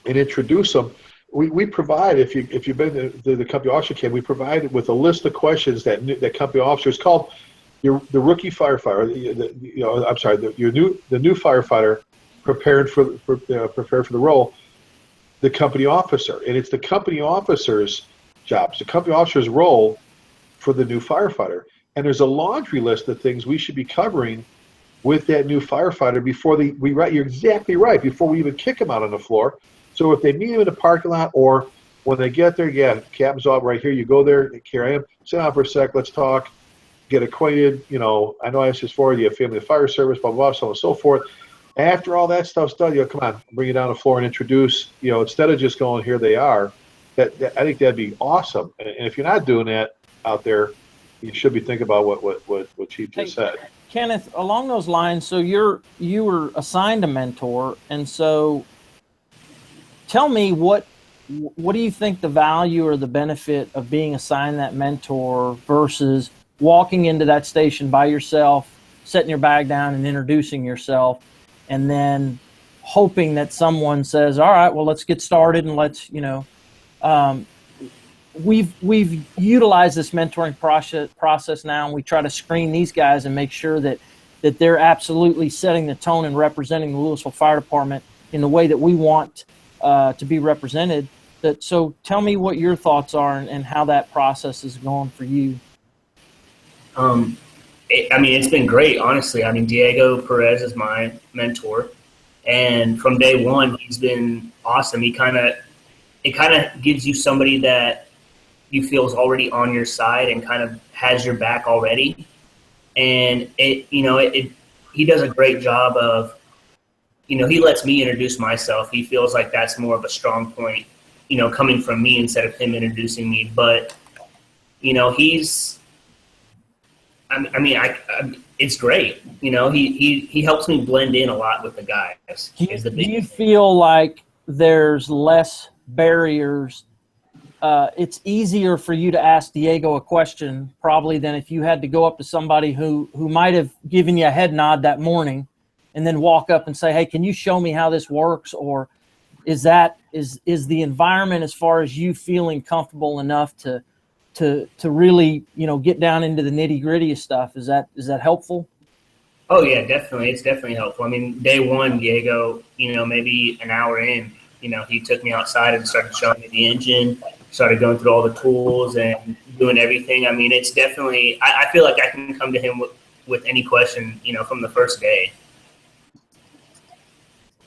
and introduce them. We provide, if you've been to the Company Officer Academy, we provide with a list of questions that company officers called the rookie firefighter. The new firefighter prepared for the role, the company officer, and it's the company officer's job. It's the company officer's role for the new firefighter. And there's a laundry list of things we should be covering with that new firefighter before you're exactly right, before we even kick them out on the floor. So if they meet him in the parking lot or when they get there, captain's off right here, you go there, here I am, sit down for a sec, let's talk, get acquainted, I know I asked this for you have family fire service, blah, blah, blah, so on and so forth. After all that stuff's done, come on, bring you down the floor and introduce, instead of just going, here they are, I think that'd be awesome. And if you're not doing that out there, you should be thinking about what Chief just said. Kenneth, along those lines, so you were assigned a mentor, and so tell me what do you think the value or the benefit of being assigned that mentor versus walking into that station by yourself, setting your bag down and introducing yourself, and then hoping that someone says, all right, well, let's get started and let's, we've utilized this mentoring process now, and we try to screen these guys and make sure that they're absolutely setting the tone and representing the Lewisville Fire Department in the way that we want to be represented. So tell me what your thoughts are and how that process is going for you. It's been great, honestly. Diego Perez is my mentor, and from day one, he's been awesome. It kind of gives you somebody that you feel is already on your side and kind of has your back already. And he does a great job of, he lets me introduce myself. He feels like that's more of a strong point, coming from me instead of him introducing me. But, It's great. You know, he helps me blend in a lot with the guys. Do you feel like there's less barriers? It's easier for you to ask Diego a question probably than if you had to go up to somebody who might have given you a head nod that morning and then walk up and say, hey, can you show me how this works? Or is the environment, as far as you feeling comfortable enough to really, you know, get down into the nitty gritty of stuff? Is that helpful? Oh yeah, definitely. It's definitely helpful. I mean, day one, Diego, you know, maybe an hour in, you know, he took me outside and started showing me the engine, started going through all the tools and doing everything. I mean, it's definitely, I feel like I can come to him with any question, you know, from the first day.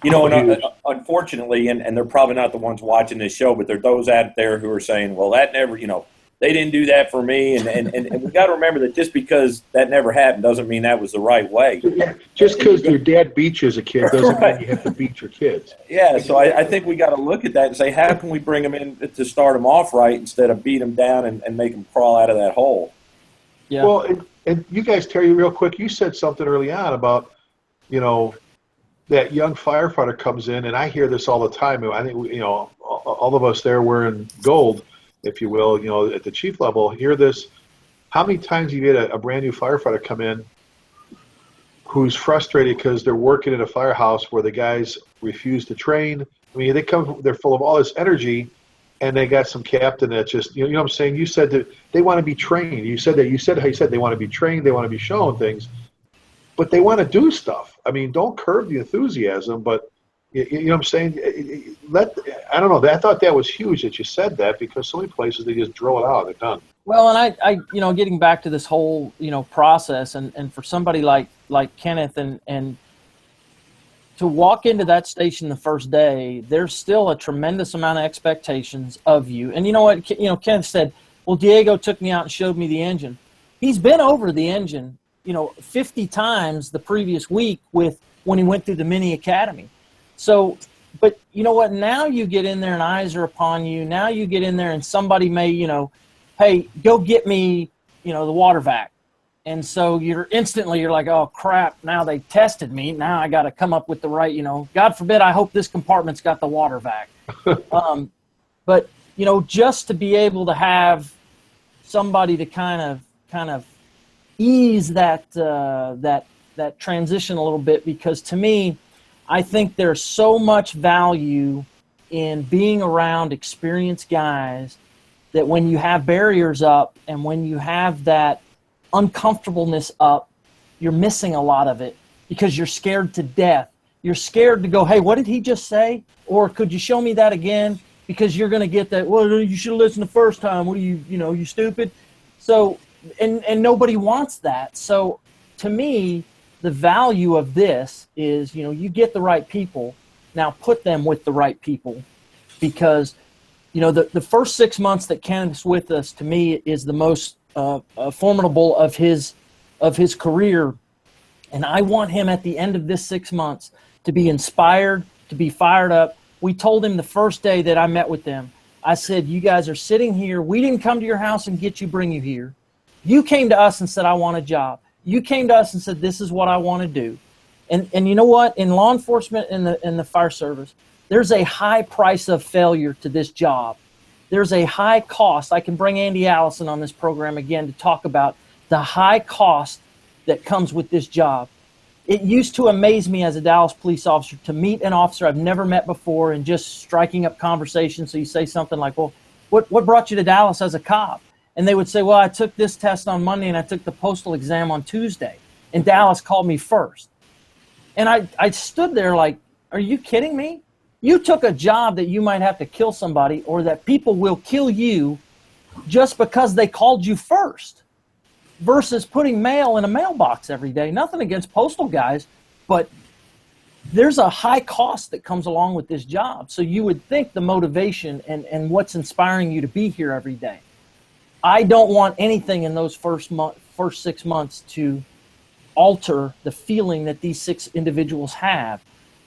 You know, and unfortunately, and they're probably not the ones watching this show, but there are those out there who are saying, well, that never, you know, they didn't do that for me. And we got to remember that just because that never happened doesn't mean that was the right way. Yeah, just because your dad beat you as a kid doesn't mean you have to beat your kids. Yeah, so I think we got to look at that and say, how can we bring them in to start them off right instead of beat them down and make them crawl out of that hole? Yeah. Well, and you guys, Terry, real quick, you said something early on about, you know, that young firefighter comes in, and I hear this all the time. I think, you know, all of us there wearing gold, if you will, you know, at the chief level, hear this. How many times you get a brand new firefighter come in who's frustrated because they're working in a firehouse where the guys refuse to train? I mean, they're full of all this energy, and they got some captain that just, you know what I'm saying? You said that they want to be trained. You said how you said they want to be trained, they want to be shown things, but they want to do stuff. I mean, don't curb the enthusiasm, but you know what I'm saying? I don't know. I thought that was huge that you said that, because so many places they just drill it out. They're done. Well, and I you know, getting back to this whole, you know, process, and for somebody like Kenneth and to walk into that station the first day, there's still a tremendous amount of expectations of you. And you know what? You know, Kenneth said, well, Diego took me out and showed me the engine. He's been over the engine, you know, 50 times the previous week when he went through the mini academy. So, but you know what? Now you get in there and eyes are upon you. Now you get in there and somebody may, you know, hey, go get me, you know, the water vac. And so you're like, oh crap, now they tested me. Now I got to come up with the right, you know, God forbid, I hope this compartment's got the water vac. But, you know, just to be able to have somebody to kind of ease that transition a little bit, because to me, I think there's so much value in being around experienced guys that when you have barriers up and when you have that uncomfortableness up, you're missing a lot of it because you're scared to death. You're scared to go, hey, what did he just say? Or could you show me that again? Because you're going to get that, well, you should have listened the first time. What are you stupid? So, and nobody wants that. So to me, the value of this is, you know, you get the right people, now put them with the right people, because, you know, the first 6 months that Kenneth's with us, to me, is the most formidable of his career. And I want him at the end of this 6 months to be inspired, to be fired up. We told him the first day that I met with them, I said, you guys are sitting here. We didn't come to your house and bring you here. You came to us and said, I want a job. You came to us and said, this is what I want to do. And you know what? In law enforcement and the fire service, there's a high price of failure to this job. There's a high cost. I can bring Andy Allison on this program again to talk about the high cost that comes with this job. It used to amaze me as a Dallas police officer to meet an officer I've never met before and just striking up conversation. So you say something like, well, what brought you to Dallas as a cop? And they would say, well, I took this test on Monday and I took the postal exam on Tuesday. And Dallas called me first. And I stood there like, are you kidding me? You took a job that you might have to kill somebody, or that people will kill you just because they called you first, versus putting mail in a mailbox every day. Nothing against postal guys, but there's a high cost that comes along with this job. So you would think the motivation and what's inspiring you to be here every day. I don't want anything in those first 6 months to alter the feeling that these 6 individuals have,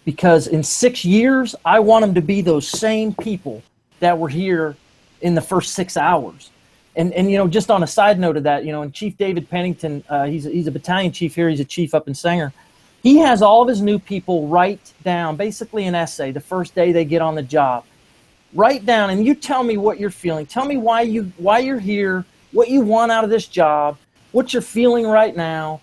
because in 6 years, I want them to be those same people that were here in the first 6 hours. And you know, just on a side note of that, you know, and Chief David Pennington, he's a battalion chief here. He's a chief up in Sanger. He has all of his new people write down basically an essay the first day they get on the job. Write down, and you tell me what you're feeling. Tell me why you're here, what you want out of this job, what you're feeling right now.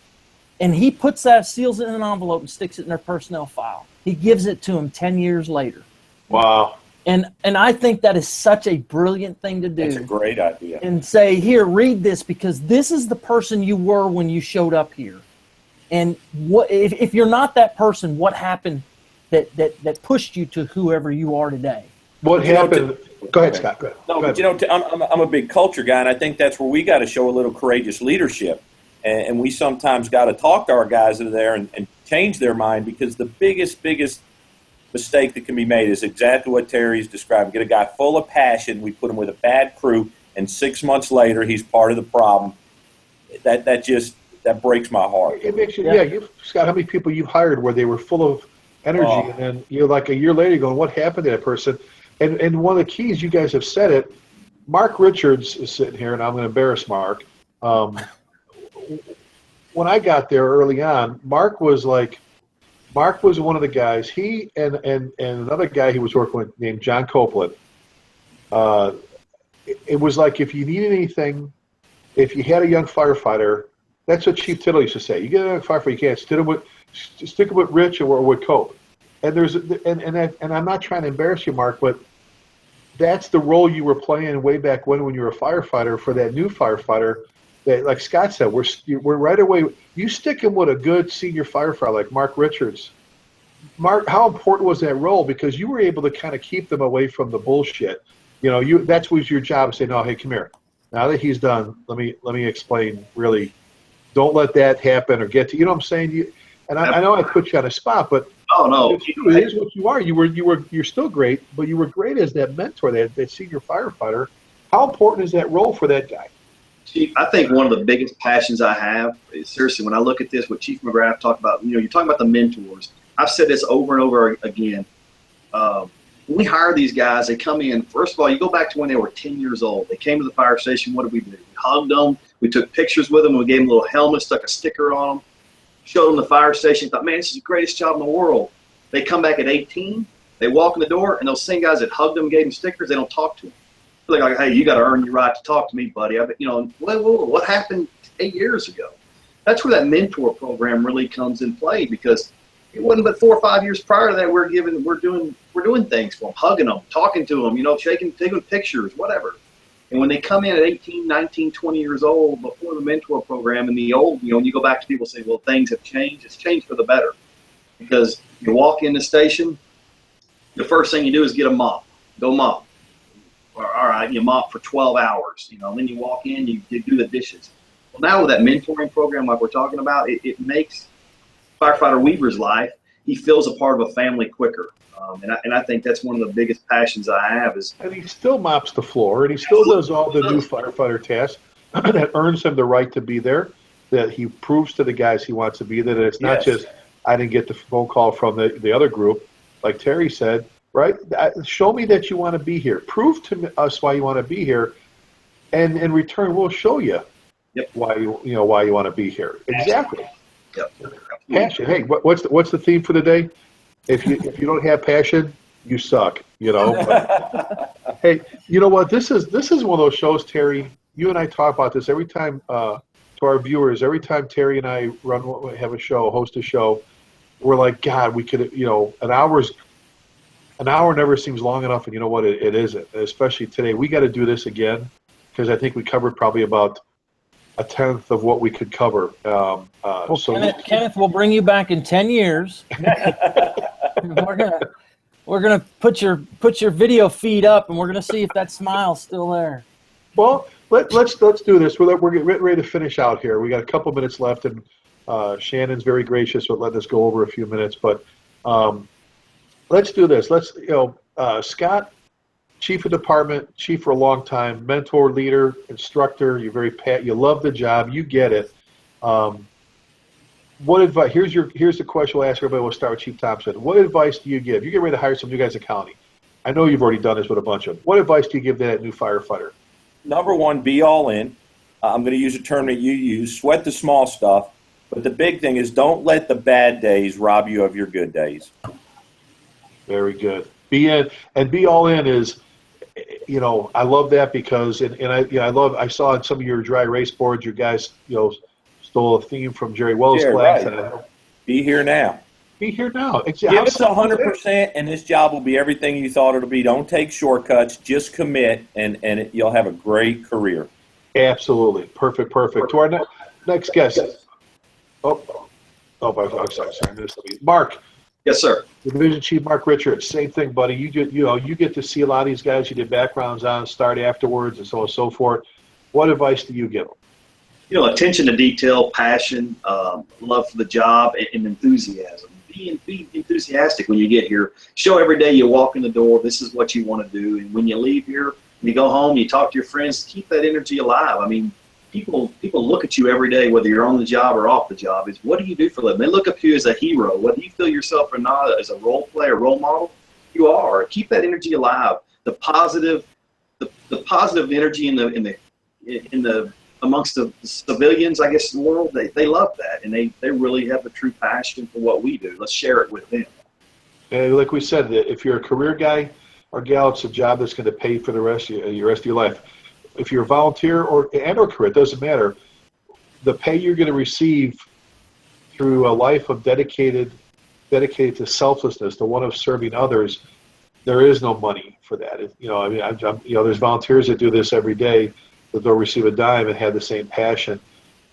And he puts that, seals it in an envelope, and sticks it in their personnel file. He gives it to them 10 years later. Wow. And I think that is such a brilliant thing to do. It's a great idea. And say, here, read this, because this is the person you were when you showed up here. And what if you're not that person, what happened that pushed you to whoever you are today? What happened? Go ahead, Scott. Go ahead. No, Go ahead. but I'm a big culture guy, and I think that's where we got to show a little courageous leadership. And we sometimes got to talk to our guys that are there and change their mind, because the biggest mistake that can be made is exactly what Terry's described. Get a guy full of passion, we put him with a bad crew, and 6 months later he's part of the problem. That breaks my heart. It makes you, Scott, how many people you've hired where they were full of energy, and then you're like a year later going, what happened to that person? And one of the keys, you guys have said it, Mark Richards is sitting here, and I'm going to embarrass Mark. When I got there early on, Mark was one of the guys. He and another guy he was working with named John Copeland. It was like, if you needed anything, if you had a young firefighter, that's what Chief Tittle used to say. You get a young firefighter, you can't stick him with Rich or with Cope. And I'm not trying to embarrass you, Mark, but that's the role you were playing way back when you were a firefighter for that new firefighter. That, like Scott said, we're right away. You stick him with a good senior firefighter like Mark Richards. Mark, how important was that role? Because you were able to kind of keep them away from the bullshit. You know, that was your job. Say, no, hey, come here. Now that he's done, let me explain. Really, don't let that happen or get to. You know what I'm saying? I know I put you on a spot, but oh no, it is what you are. You're still great, but you were great as that mentor, that senior firefighter. How important is that role for that guy? Chief, I think one of the biggest passions I have is, seriously, when I look at this, what Chief McGrath talked about, you're talking about the mentors. I've said this over and over again. When we hire these guys, they come in, first of all, you go back to when they were 10 years old. They came to the fire station. What did we do? We hugged them. We took pictures with them. We gave them a little helmet, stuck a sticker on them, showed them the fire station, thought, man, this is the greatest job in the world. They come back at 18. They walk in the door, and those same guys that hugged them, gave them stickers, they don't talk to them. They're like, hey, you got to earn your right to talk to me, buddy. What happened 8 years ago? That's where that mentor program really comes in play, because it wasn't but 4 or 5 years prior to that we're doing things for them, hugging them, talking to them, taking pictures, whatever. And when they come in at 18, 19, 20 years old, before the mentor program, and the old, when you go back to people say, well, things have changed. It's changed for the better, because you walk in the station, the first thing you do is get a mop. Go mop. All right, you mop for 12 hours, and then you walk in, you do the dishes. Well, now with that mentoring program like we're talking about, it makes firefighter Weaver's life, he feels a part of a family quicker. And I think that's one of the biggest passions I have is. And he still mops the floor, and he still does all the new firefighter tasks that earns him the right to be there, that he proves to the guys he wants to be there, that it's not just, I didn't get the phone call from the other group, like Terry said. Right? Show me that you want to be here. Prove to us why you want to be here, and in return, we'll show you why you want to be here. Exactly. Yep. Passion. Hey, what's the theme for the day? If you don't have passion, you suck. But, hey, you know what? This is one of those shows, Terry. You and I talk about this every time to our viewers. Every time Terry and I host a show, we're like, God, we could, an hour never seems long enough, and you know what? It isn't, especially today. We got to do this again, because I think we covered probably about a tenth of what we could cover. Kenneth, we'll bring you back in 10 years. we're gonna put your video feed up, and we're gonna see if that smile's still there. Well, let's do this. We're getting ready to finish out here. We got a couple minutes left, and Shannon's very gracious with letting us go over a few minutes, but. Let's do this. Let's, Scott, chief of department, chief for a long time, mentor, leader, instructor. You love the job. You get it. What advice? Here's the question we'll ask everybody. We'll start with Chief Thompson. What advice do you give? You get ready to hire some new guys in county. I know you've already done this with a bunch of them. What advice do you give that new firefighter? number one, be all in. I'm going to use a term that you use, sweat the small stuff. But the big thing is don't let the bad days rob you of your good days. Very good. Be in and be all in is, I love that because, I saw on some of your dry race boards, you guys, stole a theme from Jerry Wells' class. Right. Be here now. Be here now. Give us 100%, and this job will be everything you thought it'll be. Don't take shortcuts. Just commit, and you'll have a great career. Absolutely. Perfect. To our next guest. I'm sorry. I missed the beat. Mark. Yes, sir. Division Chief Mark Richards. Same thing, buddy. You get to see a lot of these guys you did backgrounds on, start afterwards, and so on and so forth. What advice do you give them? Attention to detail, passion, love for the job, and enthusiasm. Be enthusiastic when you get here. Show every day you walk in the door, this is what you want to do. And when you leave here, you go home, you talk to your friends, keep that energy alive. I mean, people look at you every day, whether you're on the job or off the job, is what do you do for a living? They look up you as a hero. Whether you feel yourself or not as a role player, role model, you are. Keep that energy alive. The positive energy in the amongst the civilians, I guess, in the world, they love that, and they really have a true passion for what we do. Let's share it with them. And like we said, if you're a career guy or gal, it's a job that's going to pay for the rest of your life. If you're a volunteer or career, it doesn't matter. The pay you're going to receive through a life of dedicated to selflessness, the one of serving others, there is no money for that. There's volunteers that do this every day that don't receive a dime and have the same passion.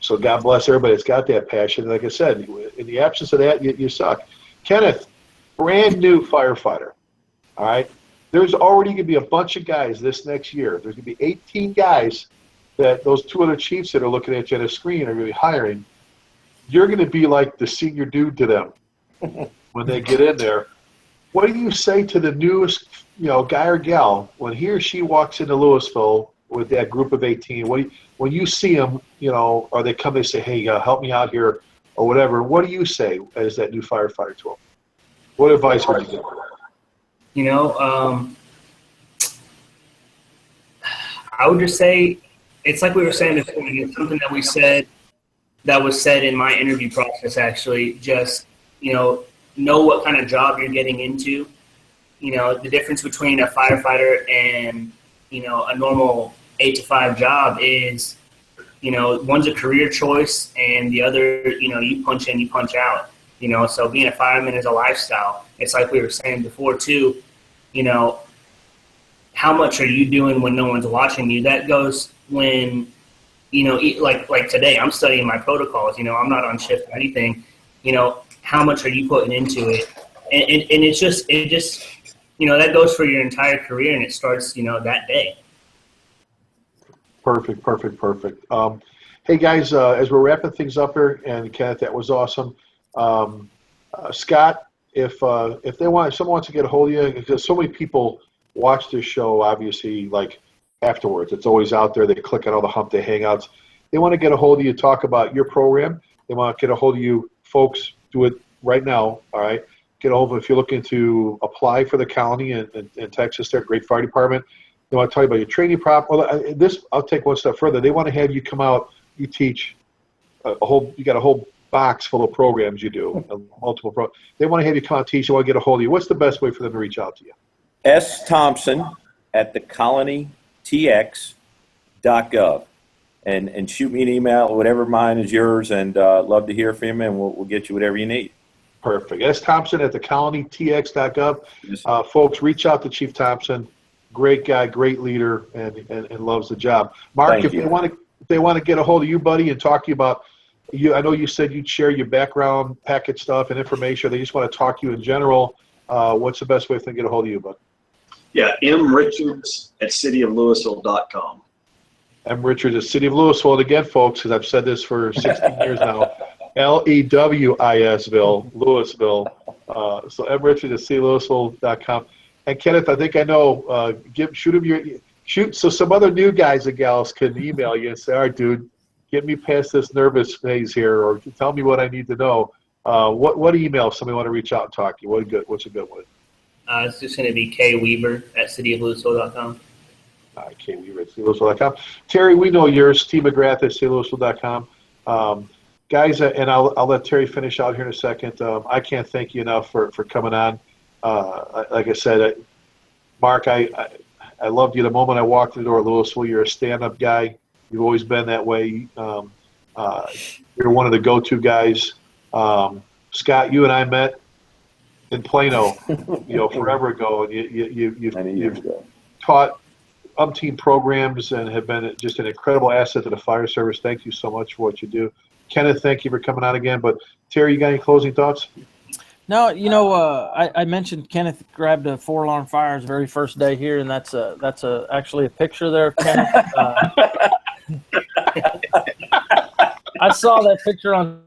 So God bless everybody that's got that passion. Like I said, in the absence of that, you suck. Kenneth, brand new firefighter. All right. There's already going to be a bunch of guys this next year. There's going to be 18 guys that those two other chiefs that are looking at you on the screen are going to be hiring. You're going to be like the senior dude to them when they get in there. What do you say to the newest, guy or gal when he or she walks into Lewisville with that group of 18? When you see them, or they come, they say, "Hey, help me out here," or whatever. What do you say as that new firefighter to them? What advice would you give? I would just say it's like we were saying before. It's something that was said in my interview process. Actually, just know what kind of job you're getting into. The difference between a firefighter and a normal 8 to 5 job is, one's a career choice and the other, you punch in, you punch out. So being a fireman is a lifestyle. It's like we were saying before too. How much are you doing when no one's watching you? That goes when, like today, I'm studying my protocols. I'm not on shift or anything. How much are you putting into it? And it just that goes for your entire career, and it starts, that day. Perfect. Hey guys, as we're wrapping things up here, and Kenneth, that was awesome. Scott, if someone wants to get a hold of you, because so many people watch this show, obviously, like afterwards, it's always out there. They click on all the Humpday Hangouts. They want to get a hold of you, talk about your program. They want to get a hold of you, folks. Do it right now. All right. Get a hold of if you're looking to apply for the colony in Texas. There, great fire department. They want to tell you about your training prop. Well, I'll take one step further. They want to have you come out. You teach you got a whole box full of programs you do, multiple programs. They want to have you come out and teach. They want to get a hold of you. What's the best way for them to reach out to you? S. Thompson at thecolonytx.gov. And shoot me an email, whatever mine is yours, and love to hear from you, and we'll get you whatever you need. Perfect. S. Thompson at thecolonytx.gov. Yes. Folks, reach out to Chief Thompson. Great guy, great leader, and loves the job. Mark, if they want to get a hold of you, buddy, and talk to you about you, I know you said you'd share your background, package stuff, and information. They just want to talk to you in general. What's the best way for them to get a hold of you, bud? Yeah, mrichards@cityoflewisville.com. M. Richards at City of Lewisville. And again, folks, because I've said this for 16 years now, Lewisville, Lewisville. So M. Richards at cityoflewisville.com. And Kenneth, I think I know. Shoot. So some other new guys and gals can email you and say, "All right, dude, get me past this nervous phase here, or tell me what I need to know." What email if somebody want to reach out and talk to you? What's a good one? It's just going to be kweaver@cityoflewisville.com. I can't read it. Lewisville.com. Terry, we know yours. T. McGrath at Lewisville.com. Guys, and I'll let Terry finish out here in a second. I can't thank you enough for coming on. Like I said, Mark, I loved you the moment I walked in the door at Lewisville. You're a stand-up guy. You've always been that way. You're one of the go-to guys. Scott, you and I met in Plano, forever ago, and you've taught umpteen programs and have been just an incredible asset to the fire service. Thank you so much for what you do. Kenneth, thank you for coming on again. But Terry, you got any closing thoughts? No, I mentioned Kenneth grabbed a 4-alarm fire his very first day here, and that's actually a picture there of Kenneth. I saw that picture on.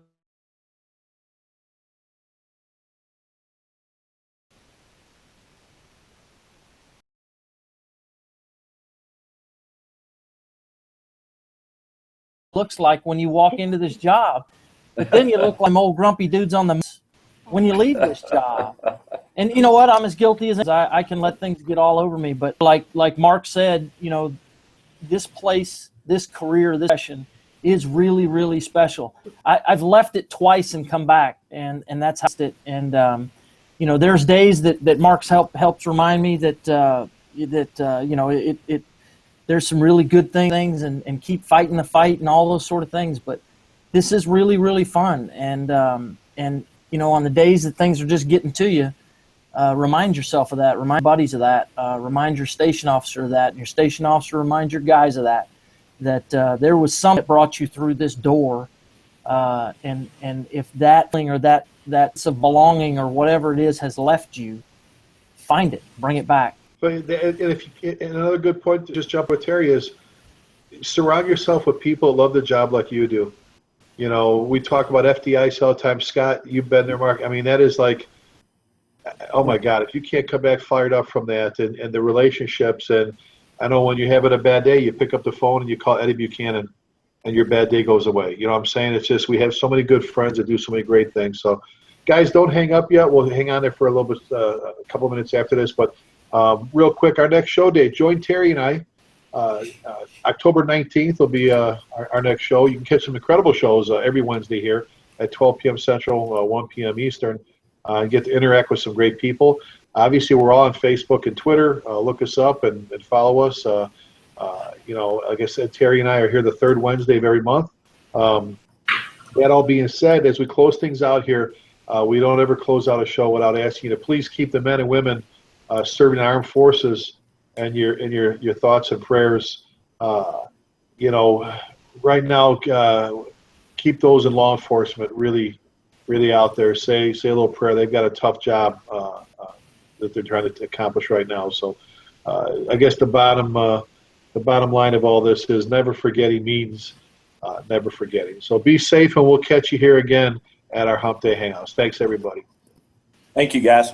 Looks like when you walk into this job, but then you look like them old grumpy dudes on the when you leave this job. And you know what? I'm as guilty as I can let things get all over me. But like Mark said, this place, this career, this session is really, really special. I've left it twice and come back, and that's it. And there's days that Mark's helps remind me that there's some really good things and keep fighting the fight and all those sort of things. But this is really, really fun. And on the days that things are just getting to you, remind yourself of that. Remind buddies of that. Remind your station officer of that. And your station officer remind your guys of that. That there was something that brought you through this door. And if that thing or that's of belonging or whatever it is has left you, find it. Bring it back. But another good point to just jump with Terry is surround yourself with people that love the job like you do. We talk about FDIC all the time. Scott, you've been there, Mark. I mean, that is like, oh my God, if you can't come back fired up from that and the relationships. And I know when you're having a bad day, you pick up the phone and you call Eddie Buchanan and your bad day goes away. You know what I'm saying? It's just we have so many good friends that do so many great things. So, guys, don't hang up yet. We'll hang on there for a little bit, a couple of minutes after this. But real quick, our next show date, join Terry and I. October 19th will be our next show. You can catch some incredible shows every Wednesday here at 12 p.m. Central, 1 p.m. Eastern, and get to interact with some great people. Obviously, we're all on Facebook and Twitter. Look us up and follow us. Like I said, Terry and I are here the third Wednesday of every month. That all being said, as we close things out here, we don't ever close out a show without asking you to please keep the men and women serving the armed forces and your thoughts and prayers. Right now, keep those in law enforcement really, really out there. Say a little prayer. They've got a tough job that they're trying to accomplish right now. So, I guess the bottom line of all this is never forgetting means never forgetting. So be safe, and we'll catch you here again at our Hump Day Hangouts. Thanks, everybody. Thank you, guys.